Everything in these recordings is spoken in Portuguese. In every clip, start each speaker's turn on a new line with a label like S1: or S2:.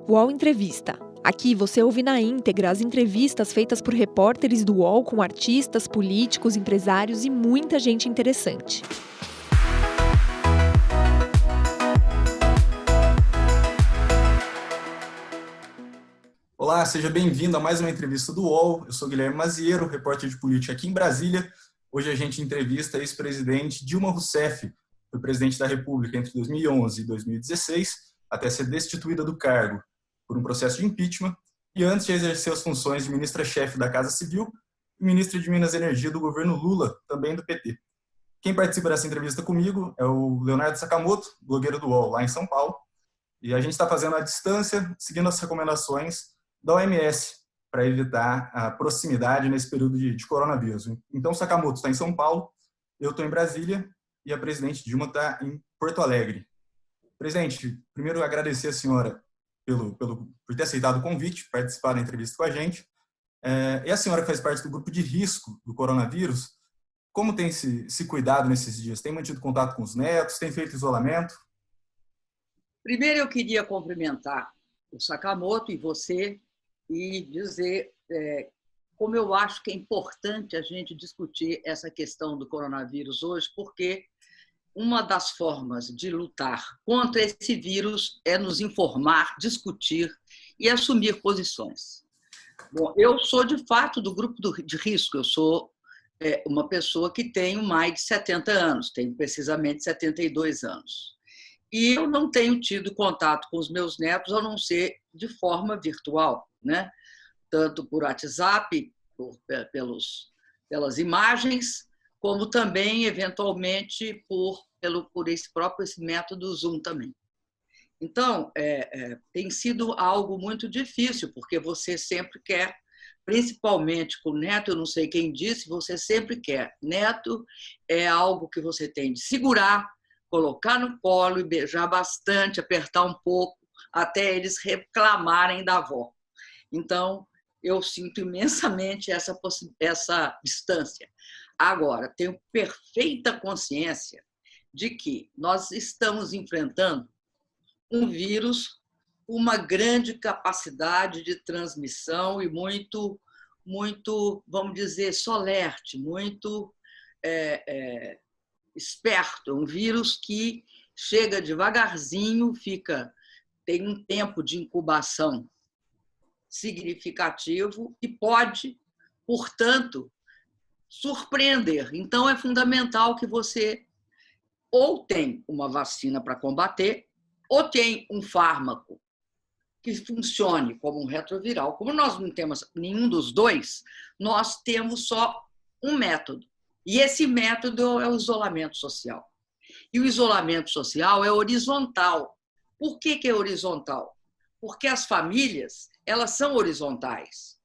S1: UOL Entrevista. Aqui você ouve na íntegra as entrevistas feitas por repórteres do UOL com artistas, políticos, empresários e muita gente interessante.
S2: Olá, seja bem-vindo a mais uma entrevista do UOL. Eu sou Guilherme Maziero, repórter de política aqui em Brasília. Hoje a gente entrevista a ex-presidente Dilma Rousseff, foi presidente da República entre 2011 e 2016, até ser destituída do cargo por um processo de impeachment, e antes de exercer as funções de ministra-chefe da Casa Civil e ministra de Minas e Energia do governo Lula, também do PT. Quem participa dessa entrevista comigo é o Leonardo Sakamoto, blogueiro do UOL, lá em São Paulo, e a gente está fazendo à distância, seguindo as recomendações da OMS, para evitar a proximidade nesse período de coronavírus. Então, Sakamoto está em São Paulo, eu estou em Brasília e a presidente Dilma está em Porto Alegre. Presidente, primeiro agradecer a senhora por ter aceitado o convite, participar da entrevista com a gente. E a senhora que faz parte do grupo de risco do coronavírus, como tem se cuidado nesses dias? Tem mantido contato com os netos? Tem feito isolamento?
S3: Primeiro, eu queria cumprimentar o Sakamoto e você e dizer como eu acho que é importante a gente discutir essa questão do coronavírus hoje, porque uma das formas de lutar contra esse vírus é nos informar, discutir e assumir posições. Bom, eu sou, de fato, do grupo de risco. Eu sou uma pessoa que tenho mais de 70 anos, tenho precisamente 72 anos. E eu não tenho tido contato com os meus netos, a não ser de forma virtual, né? Tanto por WhatsApp, pelas imagens, como também, eventualmente, por esse método Zoom também. Então, tem sido algo muito difícil, porque você sempre quer, principalmente com o neto, eu não sei quem disse, você sempre quer. Neto é algo que você tem de segurar, colocar no colo e beijar bastante, apertar um pouco, até eles reclamarem da avó. Então, eu sinto imensamente essa distância. Agora, tenho perfeita consciência de que nós estamos enfrentando um vírus com uma grande capacidade de transmissão e muito, vamos dizer, solerte, muito esperto. É um vírus que chega devagarzinho, tem um tempo de incubação significativo e pode, portanto, surpreender. Então, é fundamental que você ou tem uma vacina para combater, ou tem um fármaco que funcione como um retroviral. Como nós não temos nenhum dos dois, nós temos só um método. E esse método é o isolamento social. E o isolamento social é horizontal. Por que é horizontal? Porque as famílias, elas são horizontais.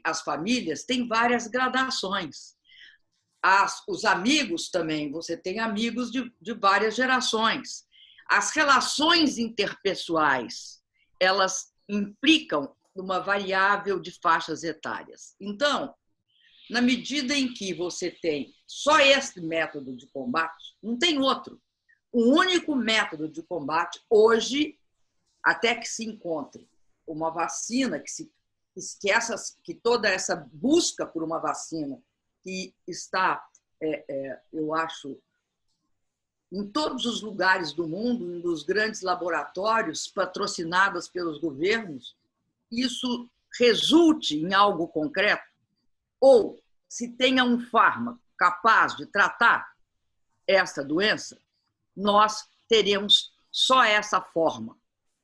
S3: As famílias têm várias gradações. Os amigos também, você tem amigos de várias gerações. As relações interpessoais, elas implicam uma variável de faixas etárias. Então, na medida em que você tem só esse método de combate, não tem outro. O único método de combate, hoje, até que se encontre uma vacina, que toda essa busca por uma vacina que está, eu acho, em todos os lugares do mundo, nos grandes laboratórios patrocinados pelos governos, isso resulte em algo concreto, ou se tenha um fármaco capaz de tratar essa doença, nós teremos só essa forma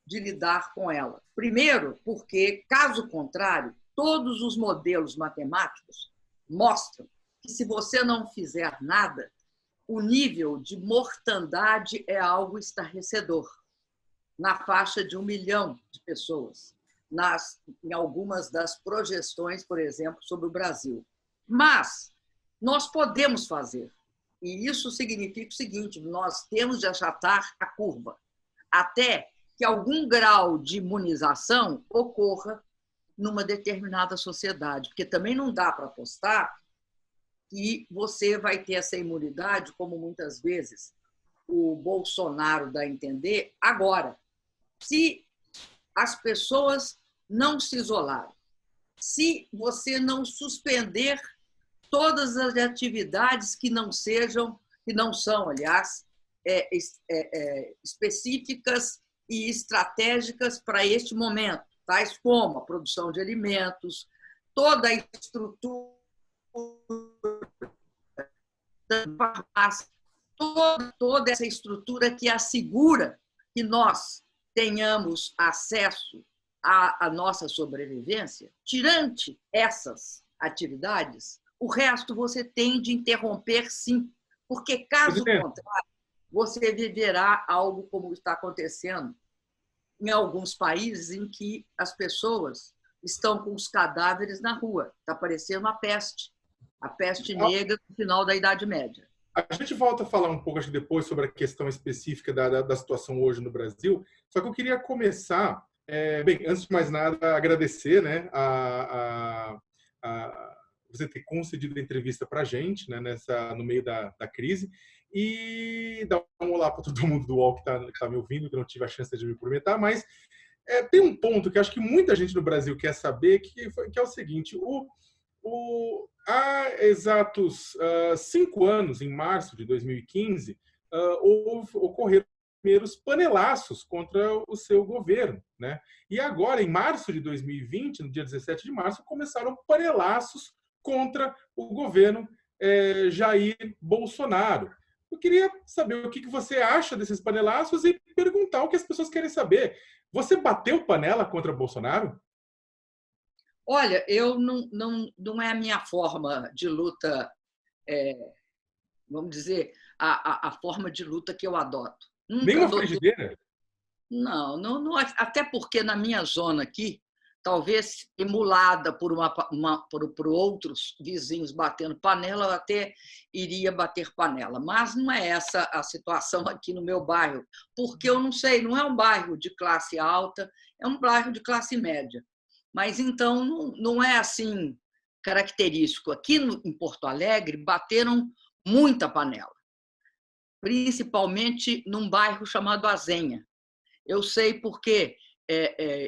S3: de lidar com ela. Primeiro, porque, caso contrário, todos os modelos matemáticos mostram que, se você não fizer nada, o nível de mortandade é algo estarrecedor, na faixa de 1 milhão de pessoas, em algumas das projeções, por exemplo, sobre o Brasil. Mas nós podemos fazer, e isso significa o seguinte: nós temos de achatar a curva, até que algum grau de imunização ocorra numa determinada sociedade, porque também não dá para apostar que você vai ter essa imunidade, como muitas vezes o Bolsonaro dá a entender, agora. Se as pessoas não se isolaram, se você não suspender todas as atividades que não são, aliás, específicas e estratégicas para este momento, tais como a produção de alimentos, toda a estrutura da farmácia, toda essa estrutura que assegura que nós tenhamos acesso à nossa sobrevivência. Tirando essas atividades, o resto você tem de interromper, sim, porque, caso contrário, você viverá algo como está acontecendo em alguns países em que as pessoas estão com os cadáveres na rua. Está parecendo a peste negra no final da Idade Média.
S4: A gente volta a falar um pouco, acho que depois, sobre a questão específica da situação hoje no Brasil. Só que eu queria começar, bem, antes de mais nada, agradecer, né, a você ter concedido a entrevista para a gente, né, no meio da crise, e dar um olá para todo mundo do UOL que tá me ouvindo, que não tive a chance de me cumprimentar, mas tem um ponto que acho que muita gente no Brasil quer saber, que é o seguinte: há exatos 5 anos, em março de 2015, ocorreram primeiros panelaços contra o seu governo, né? E agora, em março de 2020, no dia 17 de março, começaram panelaços contra o governo Jair Bolsonaro. Eu queria saber o que você acha desses panelaços e perguntar o que as pessoas querem saber. Você bateu panela contra Bolsonaro?
S3: Olha, eu não é a minha forma de luta, vamos dizer, a forma de luta que eu adoto.
S4: Nem uma frigideira?
S3: Não, até porque na minha zona aqui, talvez emulada por outros vizinhos batendo panela, eu até iria bater panela. Mas não é essa a situação aqui no meu bairro, porque eu não sei, não é um bairro de classe alta, é um bairro de classe média. Mas então não é assim característico. Aqui em Porto Alegre bateram muita panela, principalmente num bairro chamado Azenha. Eu sei porque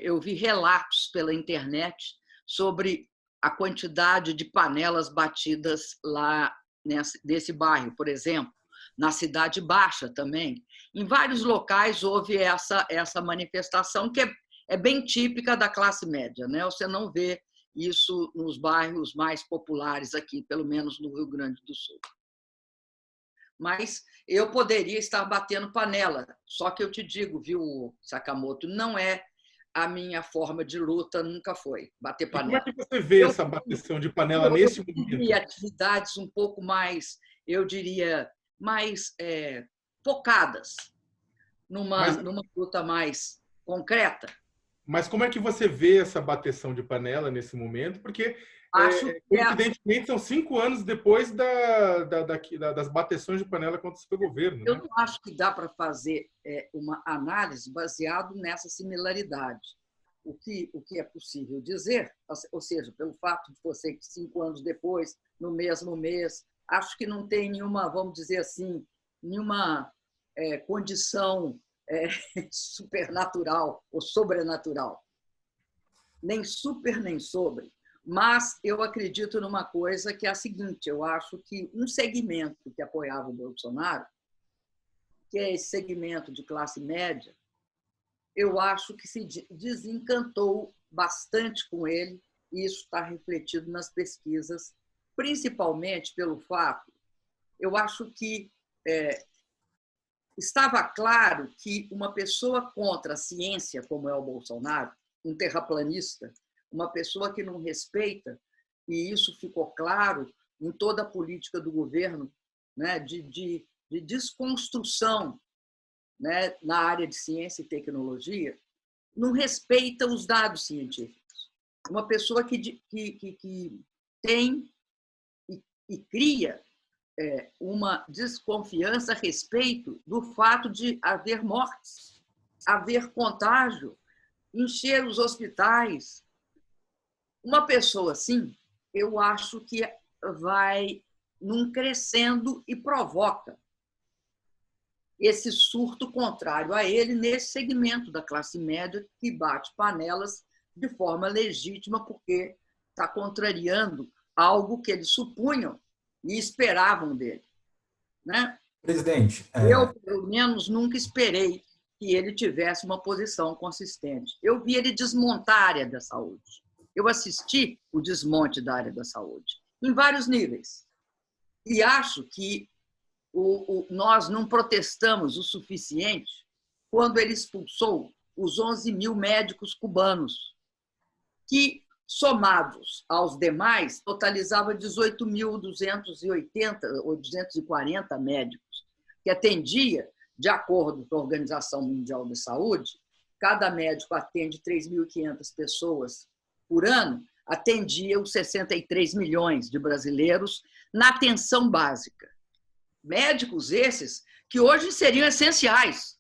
S3: eu vi relatos pela internet sobre a quantidade de panelas batidas lá nesse bairro, por exemplo, na Cidade Baixa também. Em vários locais houve essa manifestação que é bem típica da classe média, né? Você não vê isso nos bairros mais populares aqui, pelo menos no Rio Grande do Sul. Mas eu poderia estar batendo panela, só que eu te digo, viu, Sakamoto, não é a minha forma de luta, nunca foi bater panela.
S4: E como é que você vê essa bateção de panela nesse momento?
S3: E atividades um pouco mais, eu diria, mais focadas numa luta mais concreta.
S4: Mas como é que você vê essa bateção de panela nesse momento? Porque, evidentemente, são 5 anos depois das bateções de panela contra o seu governo.
S3: Eu não acho que dá para fazer uma análise baseada nessa similaridade. O que é possível dizer, ou seja, pelo fato de você, 5 anos depois, no mesmo mês, acho que não tem nenhuma, vamos dizer assim, nenhuma condição supernatural ou sobrenatural. Nem super, nem sobre. Mas eu acredito numa coisa que é a seguinte: eu acho que um segmento que apoiava o Bolsonaro, que é esse segmento de classe média, eu acho que se desencantou bastante com ele, e isso está refletido nas pesquisas, principalmente pelo fato, eu acho que estava claro que uma pessoa contra a ciência, como é o Bolsonaro, um terraplanista, uma pessoa que não respeita, e isso ficou claro em toda a política do governo, né, de desconstrução, né, na área de ciência e tecnologia, não respeita os dados científicos. Uma pessoa que tem e cria uma desconfiança a respeito do fato de haver mortes, haver contágio, encher os hospitais. Uma pessoa assim, eu acho que vai num crescendo e provoca esse surto contrário a ele nesse segmento da classe média que bate panelas de forma legítima, porque está contrariando algo que eles supunham e esperavam dele, né?
S2: Presidente,
S3: Eu, pelo menos, nunca esperei que ele tivesse uma posição consistente. Eu vi ele desmontar a área da saúde. Eu assisti o desmonte da área da saúde, em vários níveis. E acho que nós não protestamos o suficiente quando ele expulsou os 11 mil médicos cubanos, que, somados aos demais, totalizava 18.280 ou 240 médicos, que atendia, de acordo com a Organização Mundial da Saúde, cada médico atende 3.500 pessoas por ano, atendia os 63 milhões de brasileiros na atenção básica. Médicos esses que hoje seriam essenciais,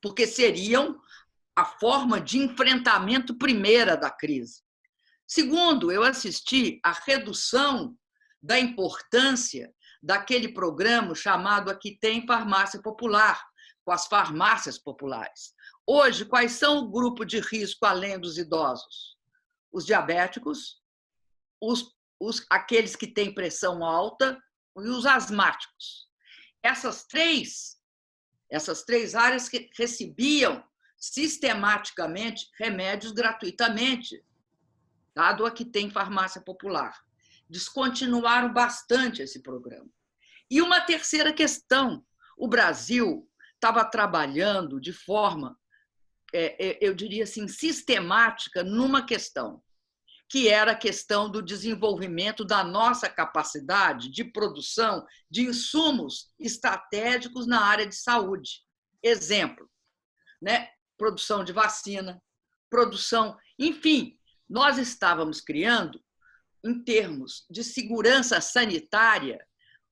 S3: porque seriam a forma de enfrentamento primeira da crise. Segundo, eu assisti à redução da importância daquele programa chamado Aqui Tem Farmácia Popular, com as farmácias populares. Hoje, quais são o grupo de risco além dos idosos? Os diabéticos, aqueles que têm pressão alta e os asmáticos. Essas três áreas que recebiam sistematicamente remédios gratuitamente, dado Aqui Tem Farmácia Popular. Descontinuaram bastante esse programa. E uma terceira questão, o Brasil estava trabalhando de forma, eu diria assim, sistemática numa questão, que era a questão do desenvolvimento da nossa capacidade de produção de insumos estratégicos na área de saúde. Exemplo, né? Produção de vacina, produção... Enfim, nós estávamos criando, em termos de segurança sanitária,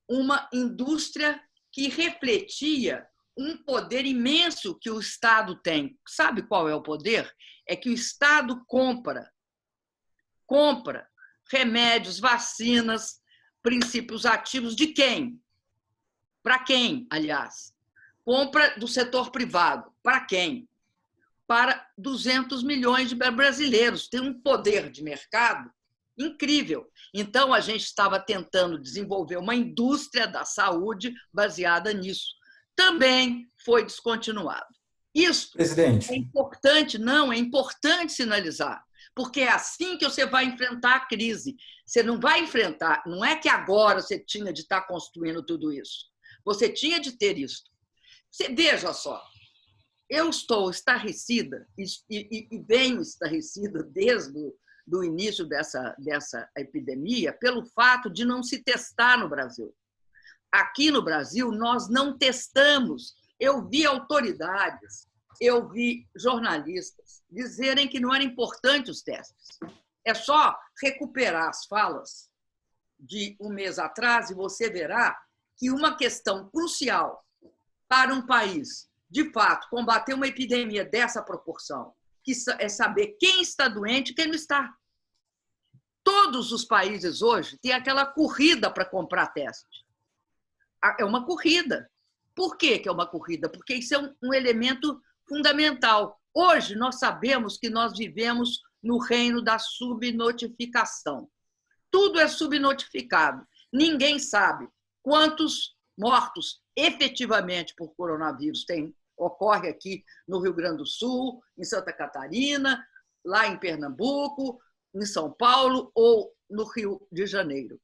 S3: uma indústria que refletia um poder imenso que o Estado tem. Sabe qual é o poder? É que o Estado compra remédios, vacinas, princípios ativos de quem? Para quem, aliás? Compra do setor privado. Para quem? Para 200 milhões de brasileiros. Tem um poder de mercado incrível. Então, a gente estava tentando desenvolver uma indústria da saúde baseada nisso. Também foi descontinuado. Isso
S2: presidente,
S3: é importante, não, é importante sinalizar, porque é assim que você vai enfrentar a crise. Você não vai enfrentar, não é que agora você tinha de estar construindo tudo isso. Você tinha de ter isso. Você veja só, eu estou estarrecida e venho estarrecida desde o início dessa epidemia pelo fato de não se testar no Brasil. Aqui no Brasil, nós não testamos. Eu vi autoridades, eu vi jornalistas dizerem que não era importante os testes. É só recuperar as falas de um mês atrás e você verá que uma questão crucial para um país, de fato, combater uma epidemia dessa proporção, que é saber quem está doente e quem não está. Todos os países hoje têm aquela corrida para comprar teste. É uma corrida. Por que é uma corrida? Porque isso é um elemento fundamental. Hoje, nós sabemos que nós vivemos no reino da subnotificação. Tudo é subnotificado. Ninguém sabe quantos mortos efetivamente por coronavírus ocorre aqui no Rio Grande do Sul, em Santa Catarina, lá em Pernambuco, em São Paulo ou no Rio de Janeiro.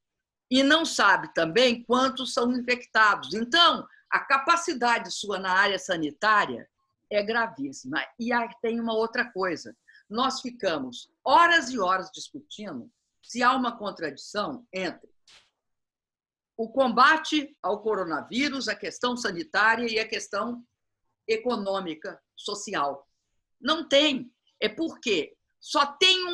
S3: E não sabe também quantos são infectados. Então, a capacidade sua na área sanitária é gravíssima. E aí tem uma outra coisa. Nós ficamos horas e horas discutindo se há uma contradição entre o combate ao coronavírus, a questão sanitária e a questão econômica, social. Não tem. É porque só tem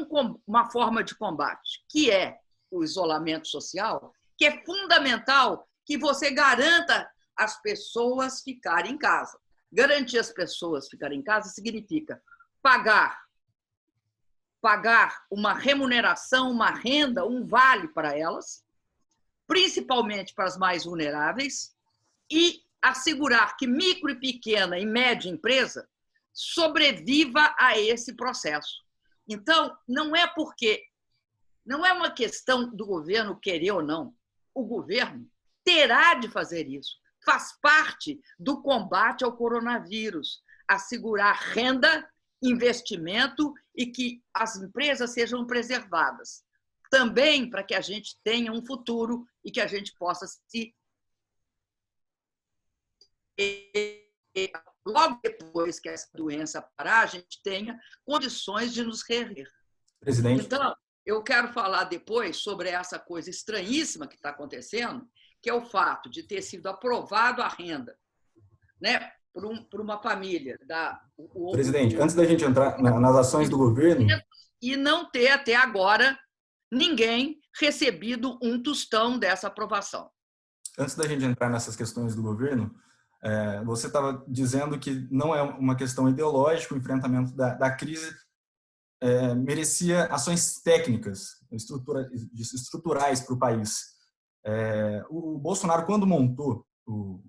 S3: uma forma de combate, que é o isolamento social, que é fundamental que você garanta as pessoas ficarem em casa. Garantir as pessoas ficarem em casa significa pagar uma remuneração, uma renda, um vale para elas, principalmente para as mais vulneráveis, e assegurar que micro e pequena e média empresa sobreviva a esse processo. Então, não é uma questão do governo querer ou não. O governo terá de fazer isso. Faz parte do combate ao coronavírus, assegurar renda, investimento e que as empresas sejam preservadas. Também para que a gente tenha um futuro e que a gente possa se... Logo depois que essa doença parar, a gente tenha condições de nos reerguer.
S2: Presidente.
S3: Então, eu quero falar depois sobre essa coisa estranhíssima que está acontecendo, que é o fato de ter sido aprovado a renda, né, por uma família.
S2: Presidente, antes da gente entrar nas ações do governo...
S3: E não ter, até agora, ninguém recebido um tostão dessa aprovação.
S2: Antes da gente entrar nessas questões do governo, você estava dizendo que não é uma questão ideológica, o enfrentamento da crise merecia ações técnicas, estruturais para o país. O Bolsonaro, quando montou o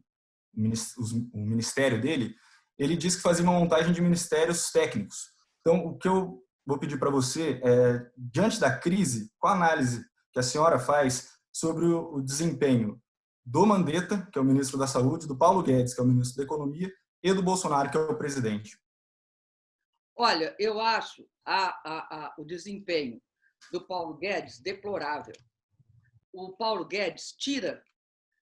S2: ministério dele, ele disse que fazia uma montagem de ministérios técnicos. Então, o que eu vou pedir para você é, diante da crise, qual a análise que a senhora faz sobre o desempenho do Mandetta, que é o ministro da Saúde, do Paulo Guedes, que é o ministro da Economia, e do Bolsonaro, que é o presidente?
S3: Olha, eu acho o desempenho do Paulo Guedes deplorável. O Paulo Guedes tira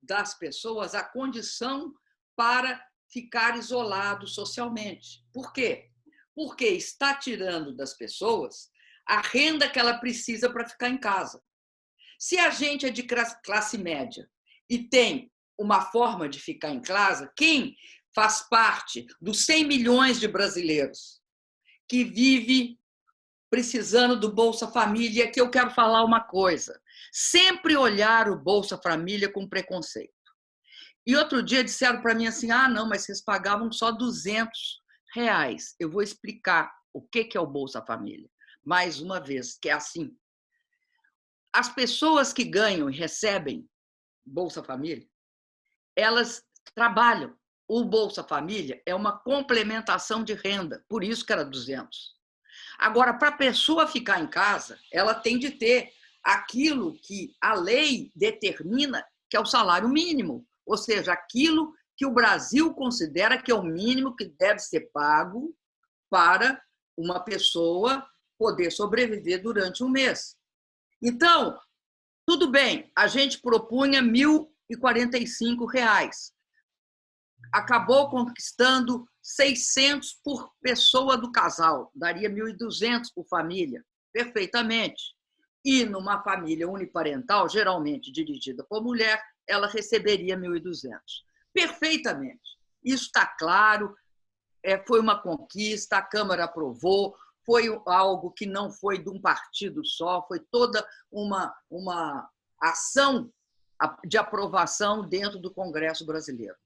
S3: das pessoas a condição para ficar isolado socialmente. Por quê? Porque está tirando das pessoas a renda que ela precisa para ficar em casa. Se a gente é de classe média e tem uma forma de ficar em casa, quem faz parte dos 100 milhões de brasileiros que vive precisando do Bolsa Família, que eu quero falar uma coisa, sempre olhar o Bolsa Família com preconceito. E outro dia disseram para mim assim, não, mas vocês pagavam só R$200. Eu vou explicar o que é o Bolsa Família. Mais uma vez, que é assim. As pessoas que ganham e recebem Bolsa Família, elas trabalham. O Bolsa Família é uma complementação de renda, por isso que era 200. Agora, para a pessoa ficar em casa, ela tem de ter aquilo que a lei determina que é o salário mínimo, ou seja, aquilo que o Brasil considera que é o mínimo que deve ser pago para uma pessoa poder sobreviver durante um mês. Então, tudo bem, a gente propunha R$1.045. Acabou conquistando 600 por pessoa do casal, daria 1.200 por família, perfeitamente. E numa família uniparental, geralmente dirigida por mulher, ela receberia 1.200. Perfeitamente. Isso está claro, foi uma conquista, a Câmara aprovou, foi algo que não foi de um partido só, foi toda uma ação de aprovação dentro do Congresso brasileiro.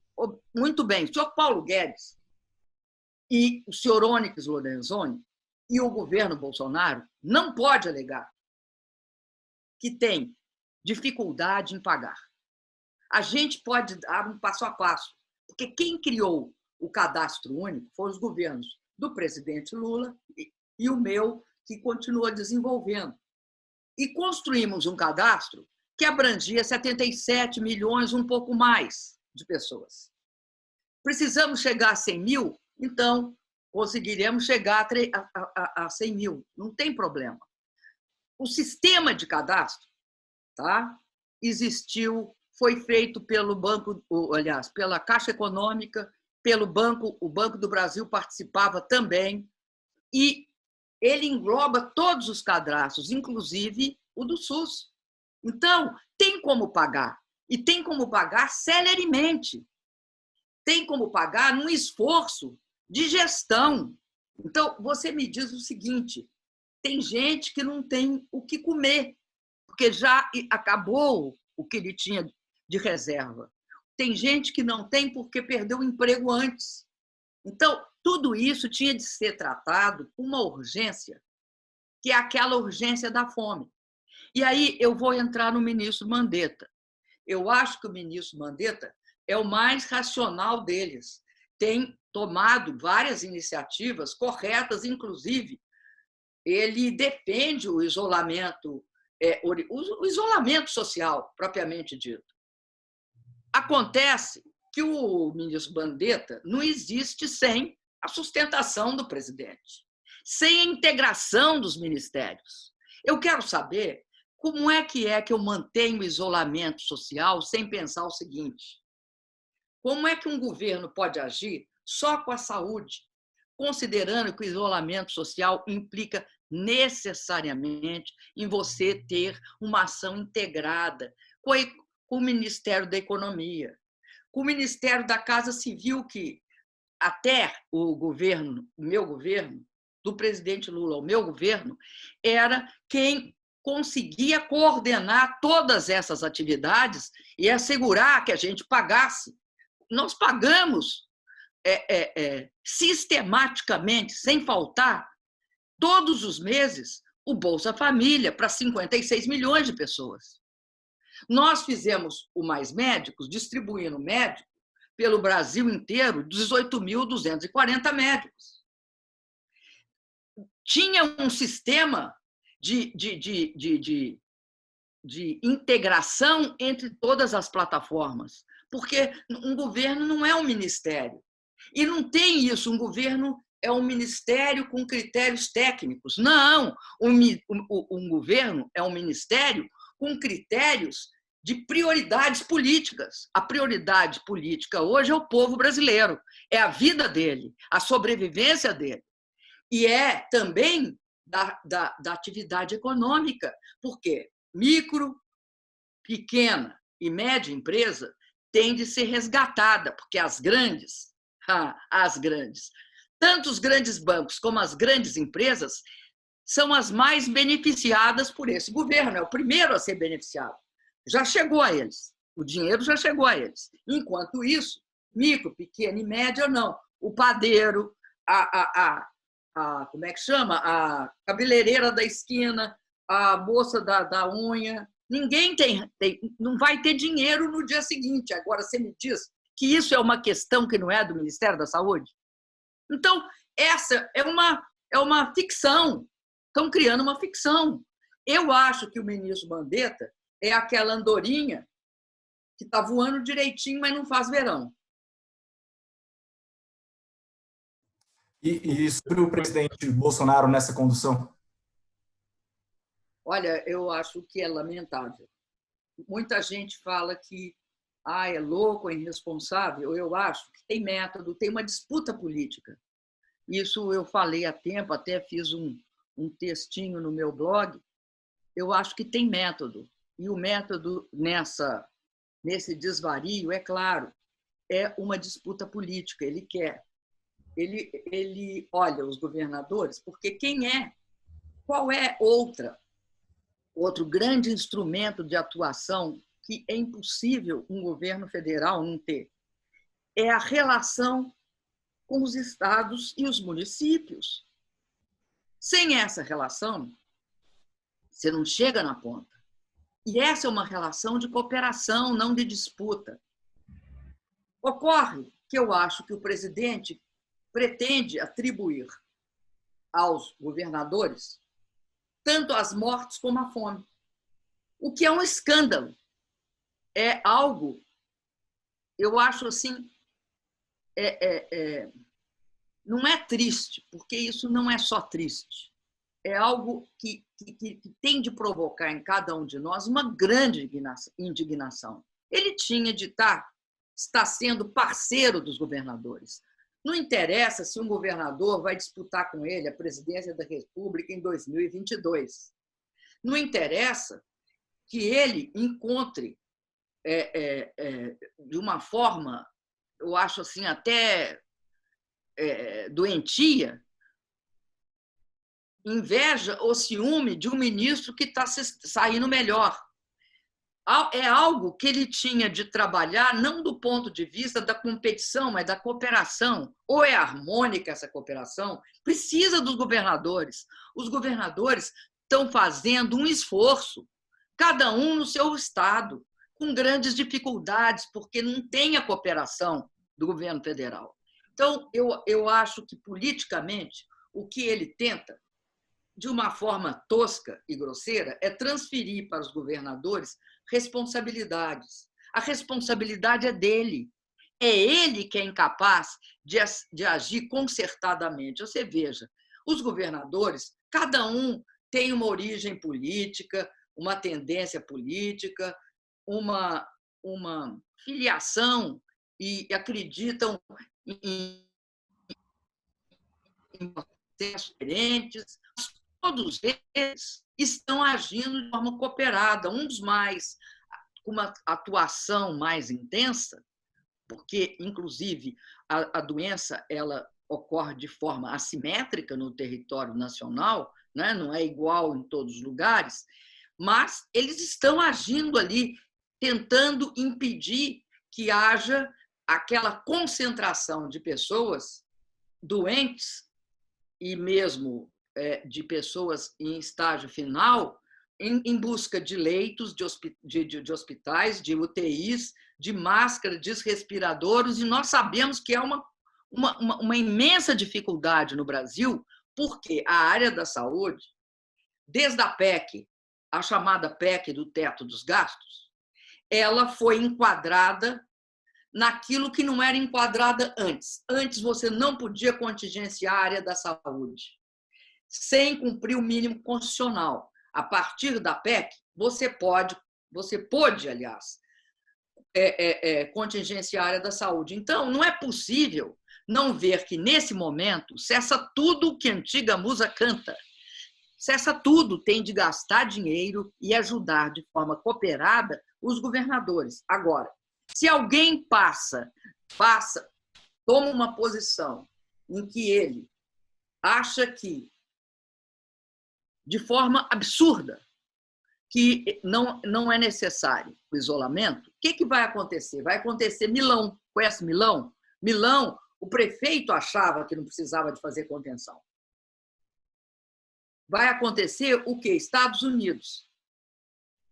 S3: Muito bem, o senhor Paulo Guedes e o senhor Onyx Lorenzoni e o governo Bolsonaro não pode alegar que tem dificuldade em pagar. A gente pode dar um passo a passo, porque quem criou o cadastro único foram os governos do presidente Lula e o meu, que continua desenvolvendo. E construímos um cadastro que abrangia 77 milhões, um pouco mais, de pessoas. Precisamos chegar a 100 mil? Então, conseguiremos chegar a 100 mil. Não tem problema. O sistema de cadastro, tá, existiu, foi feito pelo banco, aliás, pela Caixa Econômica, pelo banco, o Banco do Brasil participava também, e ele engloba todos os cadastros, inclusive o do SUS. Então, tem como pagar, e tem como pagar celeremente. Tem como pagar num esforço de gestão. Então, você me diz o seguinte, tem gente que não tem o que comer, porque já acabou o que ele tinha de reserva. Tem gente que não tem porque perdeu o emprego antes. Então, tudo isso tinha de ser tratado com uma urgência, que é aquela urgência da fome. E aí eu vou entrar no ministro Mandetta. Eu acho que o ministro Mandetta é o mais racional deles. Tem tomado várias iniciativas corretas, inclusive ele defende o isolamento social, propriamente dito. Acontece que o ministro Mandetta não existe sem a sustentação do presidente, sem a integração dos ministérios. Eu quero saber como é que eu mantenho o isolamento social sem pensar o seguinte: como é que um governo pode agir só com a saúde, considerando que o isolamento social implica necessariamente em você ter uma ação integrada com o Ministério da Economia, com o Ministério da Casa Civil, que até o meu governo, do presidente Lula, o meu governo, era quem conseguia coordenar todas essas atividades e assegurar que a gente pagasse. Nós pagamos sistematicamente, sem faltar, todos os meses, o Bolsa Família para 56 milhões de pessoas. Nós fizemos o Mais Médicos, distribuindo médicos pelo Brasil inteiro, 18.240 médicos. Tinha um sistema de integração entre todas as plataformas, porque um governo não é um ministério. E não tem isso, um governo é um ministério com critérios técnicos. Não, um governo é um ministério com critérios de prioridades políticas. A prioridade política hoje é o povo brasileiro, é a vida dele, a sobrevivência dele. E é também da atividade econômica, porque micro, pequena e média empresa tem de ser resgatada, porque as grandes, tanto os grandes bancos como as grandes empresas, são as mais beneficiadas por esse governo, é o primeiro a ser beneficiado. Já chegou a eles, o dinheiro já chegou a eles. Enquanto isso, micro, pequeno e média, não. O padeiro, como é que chama? A cabeleireira da esquina, a moça da unha, ninguém não vai ter dinheiro no dia seguinte. Agora, você me diz que isso é uma questão que não é do Ministério da Saúde? Então, essa é uma ficção. Estão criando uma ficção. Eu acho que o ministro Mandetta é aquela andorinha que está voando direitinho, mas não faz verão.
S2: E sobre o presidente Bolsonaro nessa condução?
S3: Olha, eu acho que é lamentável. Muita gente fala que é louco, é irresponsável. Eu acho que tem método, tem uma disputa política. Isso eu falei há tempo, até fiz um textinho no meu blog. Eu acho que tem método. E o método nesse desvario, é claro, é uma disputa política. Ele olha os governadores, porque qual é outro grande instrumento de atuação que é impossível um governo federal não ter? É a relação com os estados e os municípios. Sem essa relação, você não chega na ponta. E essa é uma relação de cooperação, não de disputa. Ocorre que eu acho que o presidente pretende atribuir aos governadores tanto as mortes como a fome, o que é um escândalo. É algo, eu acho assim, não é triste, porque isso não é só triste. É algo que tem de provocar em cada um de nós uma grande indignação. Ele tinha de estar sendo parceiro dos governadores. Não interessa se um governador vai disputar com ele a presidência da República em 2022. Não interessa que ele encontre, de uma forma, eu acho assim, até doentia, inveja ou ciúme de um ministro que está saindo melhor. É algo que ele tinha de trabalhar não do ponto de vista da competição, mas da cooperação. Ou é harmônica essa cooperação? Precisa dos governadores. Os governadores estão fazendo um esforço, cada um no seu estado, com grandes dificuldades, porque não tem a cooperação do governo federal. Então, eu acho que, politicamente, o que ele tenta, de uma forma tosca e grosseira, é transferir para os governadores responsabilidades. A responsabilidade é dele. É ele que é incapaz de agir concertadamente. Você veja, os governadores, cada um tem uma origem política, uma tendência política, uma filiação e acreditam em processos diferentes. Todos eles estão agindo de forma cooperada, uns mais com uma atuação mais intensa, porque, inclusive, a doença ela ocorre de forma assimétrica no território nacional, né? Não é igual em todos os lugares, mas eles estão agindo ali, tentando impedir que haja aquela concentração de pessoas doentes e mesmo de pessoas em estágio final em busca de leitos de hospitais, de UTIs, de máscara, de respiradores, e nós sabemos que é uma imensa dificuldade no Brasil, porque a área da saúde, desde a PEC, a chamada PEC do teto dos gastos, ela foi enquadrada naquilo que não era enquadrada antes. Antes você não podia contingenciar a área da saúde sem cumprir o mínimo constitucional. A partir da PEC, você pôde, aliás, contingenciar a área da saúde. Então, não é possível não ver que, nesse momento, cessa tudo o que a antiga musa canta. Cessa tudo, tem de gastar dinheiro e ajudar de forma cooperada os governadores. Agora, se alguém toma uma posição em que ele acha que, de forma absurda, que não é necessário o isolamento, o que vai acontecer? Vai acontecer Milão. Conhece Milão? Milão, o prefeito achava que não precisava de fazer contenção. Vai acontecer o quê? Estados Unidos.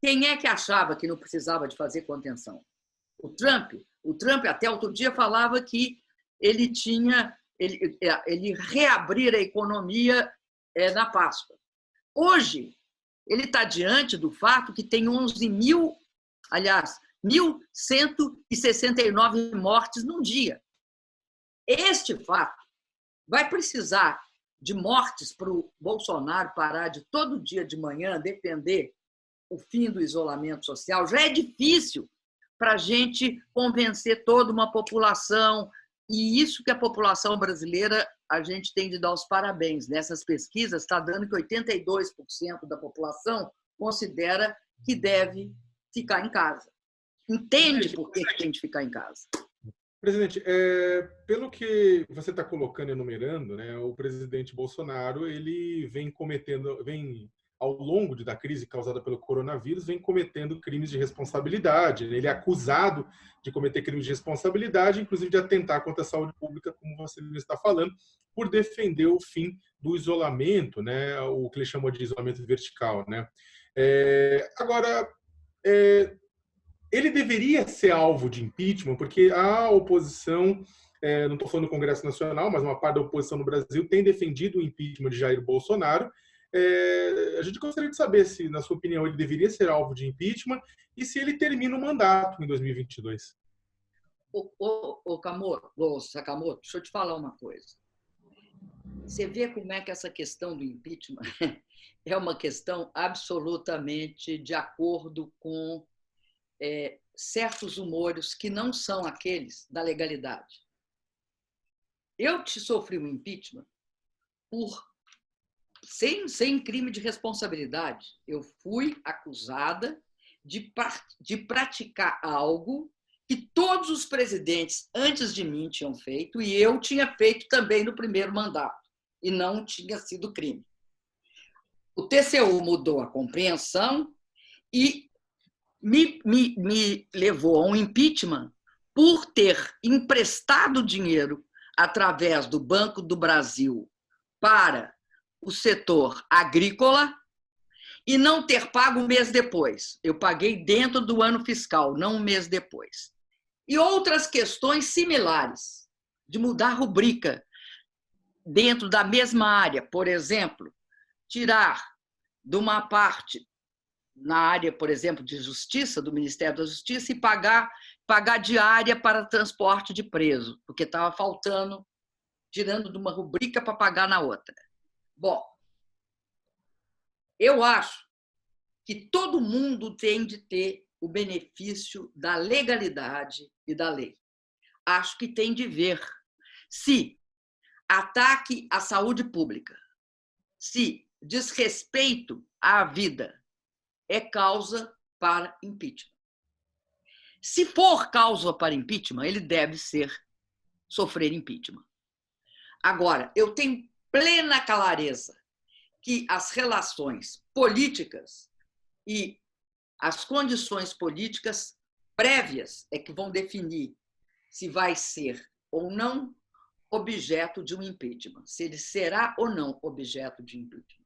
S3: Quem é que achava que não precisava de fazer contenção? O Trump. O Trump, até outro dia, falava que ele reabrir a economia na Páscoa. Hoje, ele está diante do fato que tem 1.169 mortes num dia. Este fato vai precisar de mortes para o Bolsonaro parar de todo dia de manhã defender o fim do isolamento social. Já é difícil para a gente convencer toda uma população, e isso que a população brasileira, a gente tem de dar os parabéns. Nessas pesquisas está dando que 82% da população considera que deve ficar em casa. Entende por que tem de ficar em casa.
S4: Presidente, pelo que você está colocando e enumerando, né, o presidente Bolsonaro ele vem ao longo da crise causada pelo coronavírus, vem cometendo crimes de responsabilidade. Ele é acusado de cometer crimes de responsabilidade, inclusive de atentar contra a saúde pública, como você está falando, por defender o fim do isolamento, né, o que ele chamou de isolamento vertical, né? Agora, ele deveria ser alvo de impeachment, porque a oposição, não estou falando do Congresso Nacional, mas uma parte da oposição no Brasil tem defendido o impeachment de Jair Bolsonaro. A gente gostaria de saber se, na sua opinião, ele deveria ser alvo de impeachment e se ele termina o mandato em 2022.
S3: Sakamoto, deixa eu te falar uma coisa. Você vê como é que essa questão do impeachment é uma questão absolutamente de acordo com certos humores que não são aqueles da legalidade. Eu sofri um impeachment sem crime de responsabilidade. Eu fui acusada de praticar algo que todos os presidentes antes de mim tinham feito e eu tinha feito também no primeiro mandato, e não tinha sido crime. O TCU mudou a compreensão e me levou a um impeachment por ter emprestado dinheiro através do Banco do Brasil para o setor agrícola e não ter pago um mês depois. Eu paguei dentro do ano fiscal, não um mês depois. E outras questões similares, de mudar a rubrica dentro da mesma área. Por exemplo, tirar de uma parte, na área, por exemplo, de justiça, do Ministério da Justiça, e pagar diária para transporte de preso, porque estava faltando, tirando de uma rubrica para pagar na outra. Bom, eu acho que todo mundo tem de ter o benefício da legalidade e da lei. Acho que tem de ver se ataque à saúde pública, se desrespeito à vida é causa para impeachment. Se for causa para impeachment, ele deve sofrer impeachment. Agora, eu tenho plena clareza que as relações políticas e as condições políticas prévias é que vão definir se vai ser ou não objeto de um impeachment, se ele será ou não objeto de impeachment.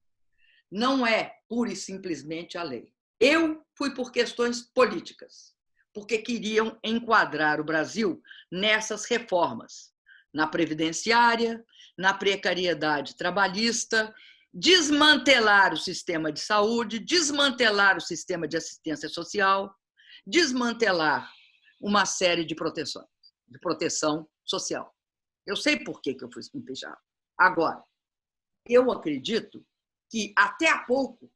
S3: Não é pura e simplesmente a lei. Eu fui por questões políticas, porque queriam enquadrar o Brasil nessas reformas, na previdenciária, na precariedade trabalhista, desmantelar o sistema de saúde, desmantelar o sistema de assistência social, desmantelar uma série de proteções, de proteção social. Eu sei por que eu fui empenhado. Agora, eu acredito que até há pouco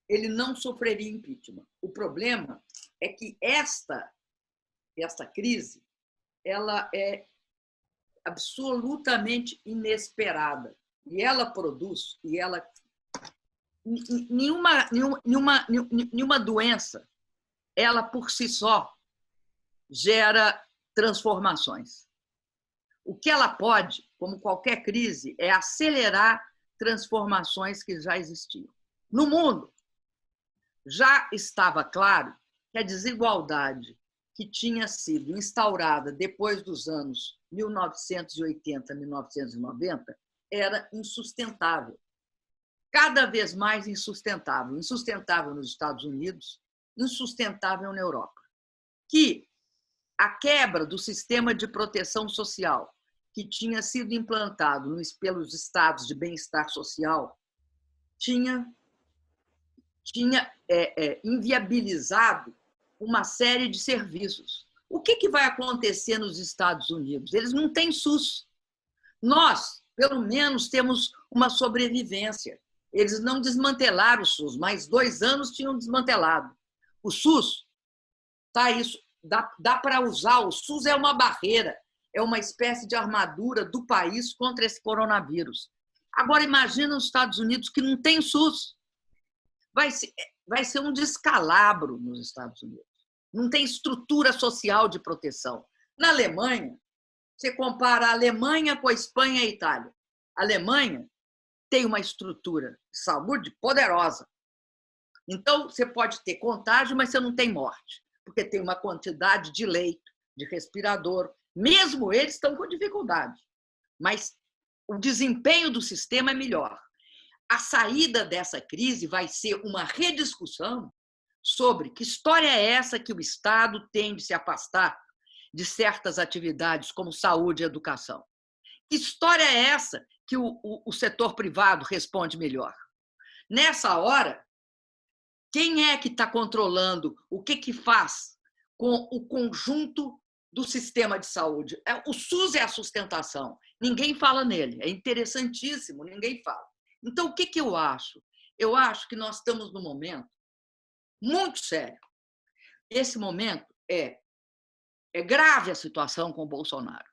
S3: ele não sofreria impeachment. O problema é que esta crise ela é absolutamente inesperada e ela produz nenhuma doença ela por si só gera transformações. O que ela pode, como qualquer crise, é acelerar transformações que já existiam. No mundo, já estava claro que a desigualdade que tinha sido instaurada depois dos anos 1980, 1990, era insustentável. Cada vez mais insustentável. Insustentável nos Estados Unidos, insustentável na Europa. Que a quebra do sistema de proteção social que tinha sido implantado pelos estados de bem-estar social tinha inviabilizado uma série de serviços. O que vai acontecer nos Estados Unidos? Eles não têm SUS. Nós, pelo menos, temos uma sobrevivência. Eles não desmantelaram o SUS, mas 2 anos tinham desmantelado. O SUS, tá isso, dá para usar. O SUS é uma barreira, é uma espécie de armadura do país contra esse coronavírus. Agora, imagina os Estados Unidos que não tem SUS. Vai ser um descalabro nos Estados Unidos. Não tem estrutura social de proteção. Na Alemanha, você compara a Alemanha com a Espanha e a Itália. A Alemanha tem uma estrutura de saúde poderosa. Então, você pode ter contágio, mas você não tem morte, porque tem uma quantidade de leito, de respirador. Mesmo eles estão com dificuldade, mas o desempenho do sistema é melhor. A saída dessa crise vai ser uma rediscussão sobre que história é essa que o Estado tem de se afastar de certas atividades como saúde e educação. Que história é essa que o setor privado responde melhor? Nessa hora, quem é que está controlando o que faz com o conjunto do sistema de saúde? O SUS é a sustentação, ninguém fala nele, é interessantíssimo, ninguém fala. Então, o que eu acho? Eu acho que nós estamos num momento muito sério. Esse momento é grave a situação com o Bolsonaro.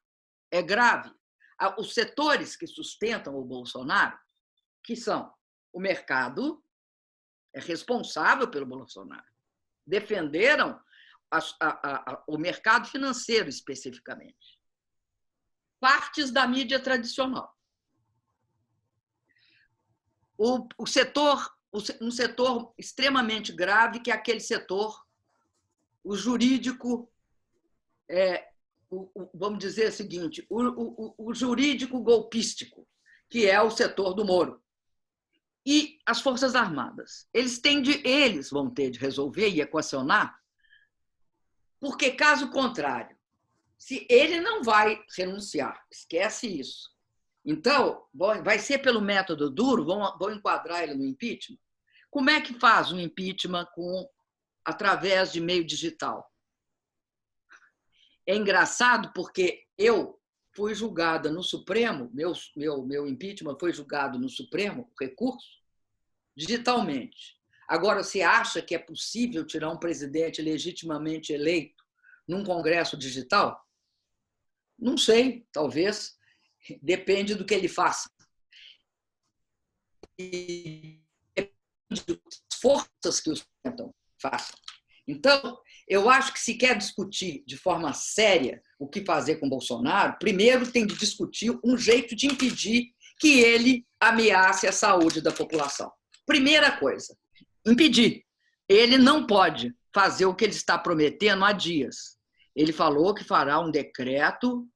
S3: É grave. Os setores que sustentam o Bolsonaro, que são o mercado, é responsável pelo Bolsonaro. Defenderam o mercado financeiro, especificamente. Partes da mídia tradicional. Um setor extremamente grave, que é aquele setor, o jurídico, vamos dizer o seguinte, o jurídico golpístico, que é o setor do Moro. e as Forças Armadas. Eles vão ter de resolver e equacionar, porque, caso contrário, se ele não vai renunciar, esquece isso. Então, vai ser pelo método duro, vão enquadrar ele no impeachment. Como é que faz um impeachment através de meio digital? É engraçado porque eu fui julgada no Supremo, meu impeachment foi julgado no Supremo, recurso, digitalmente. Agora, você acha que é possível tirar um presidente legitimamente eleito num Congresso digital? Não sei, talvez. Depende do que ele faça. E depende das forças que o sustentam façam. Então, eu acho que se quer discutir de forma séria o que fazer com Bolsonaro, primeiro tem de discutir um jeito de impedir que ele ameace a saúde da população. Primeira coisa, impedir. Ele não pode fazer o que ele está prometendo há dias. Ele falou que fará um decreto,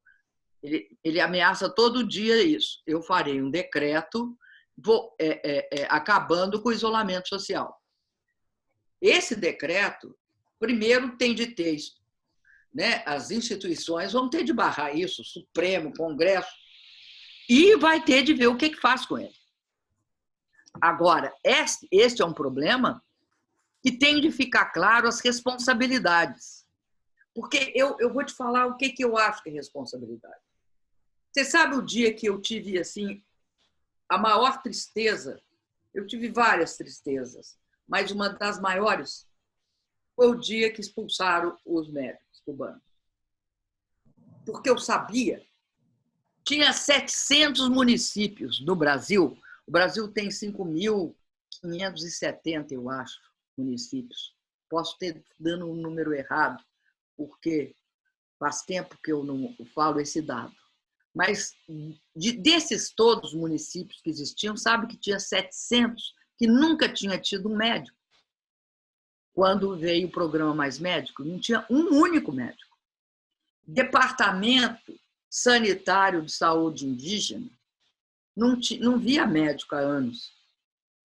S3: ele ameaça todo dia isso. Eu farei um decreto acabando com o isolamento social. Esse decreto, primeiro, tem de ter, né? As instituições vão ter de barrar isso, Supremo, Congresso, e vai ter de ver o que faz com ele. Agora, este é um problema que tem de ficar claro as responsabilidades. Porque eu vou te falar o que eu acho que é responsabilidade. Você sabe o dia que eu tive assim, a maior tristeza? Eu tive várias tristezas, mas uma das maiores foi o dia que expulsaram os médicos cubanos. Porque eu sabia, tinha 700 municípios no Brasil. O Brasil tem 5.570, eu acho, municípios. Posso ter dando um número errado, porque faz tempo que eu não falo esse dado. Mas desses todos os municípios que existiam, sabe que tinha 700 que nunca tinha tido um médico. Quando veio o programa Mais Médico, não tinha um único médico. Departamento Sanitário de Saúde Indígena não via médico há anos.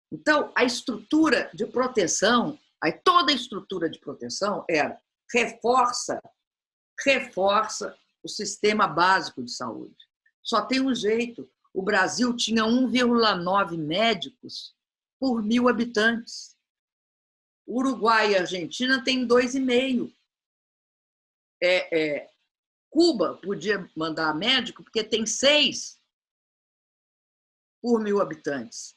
S3: Então, a estrutura de proteção, toda a estrutura de proteção era reforça o sistema básico de saúde. Só tem um jeito. O Brasil tinha 1,9 médicos por 1.000 habitantes. Uruguai e Argentina têm 2,5. Cuba podia mandar médico porque tem 6 por 1.000 habitantes.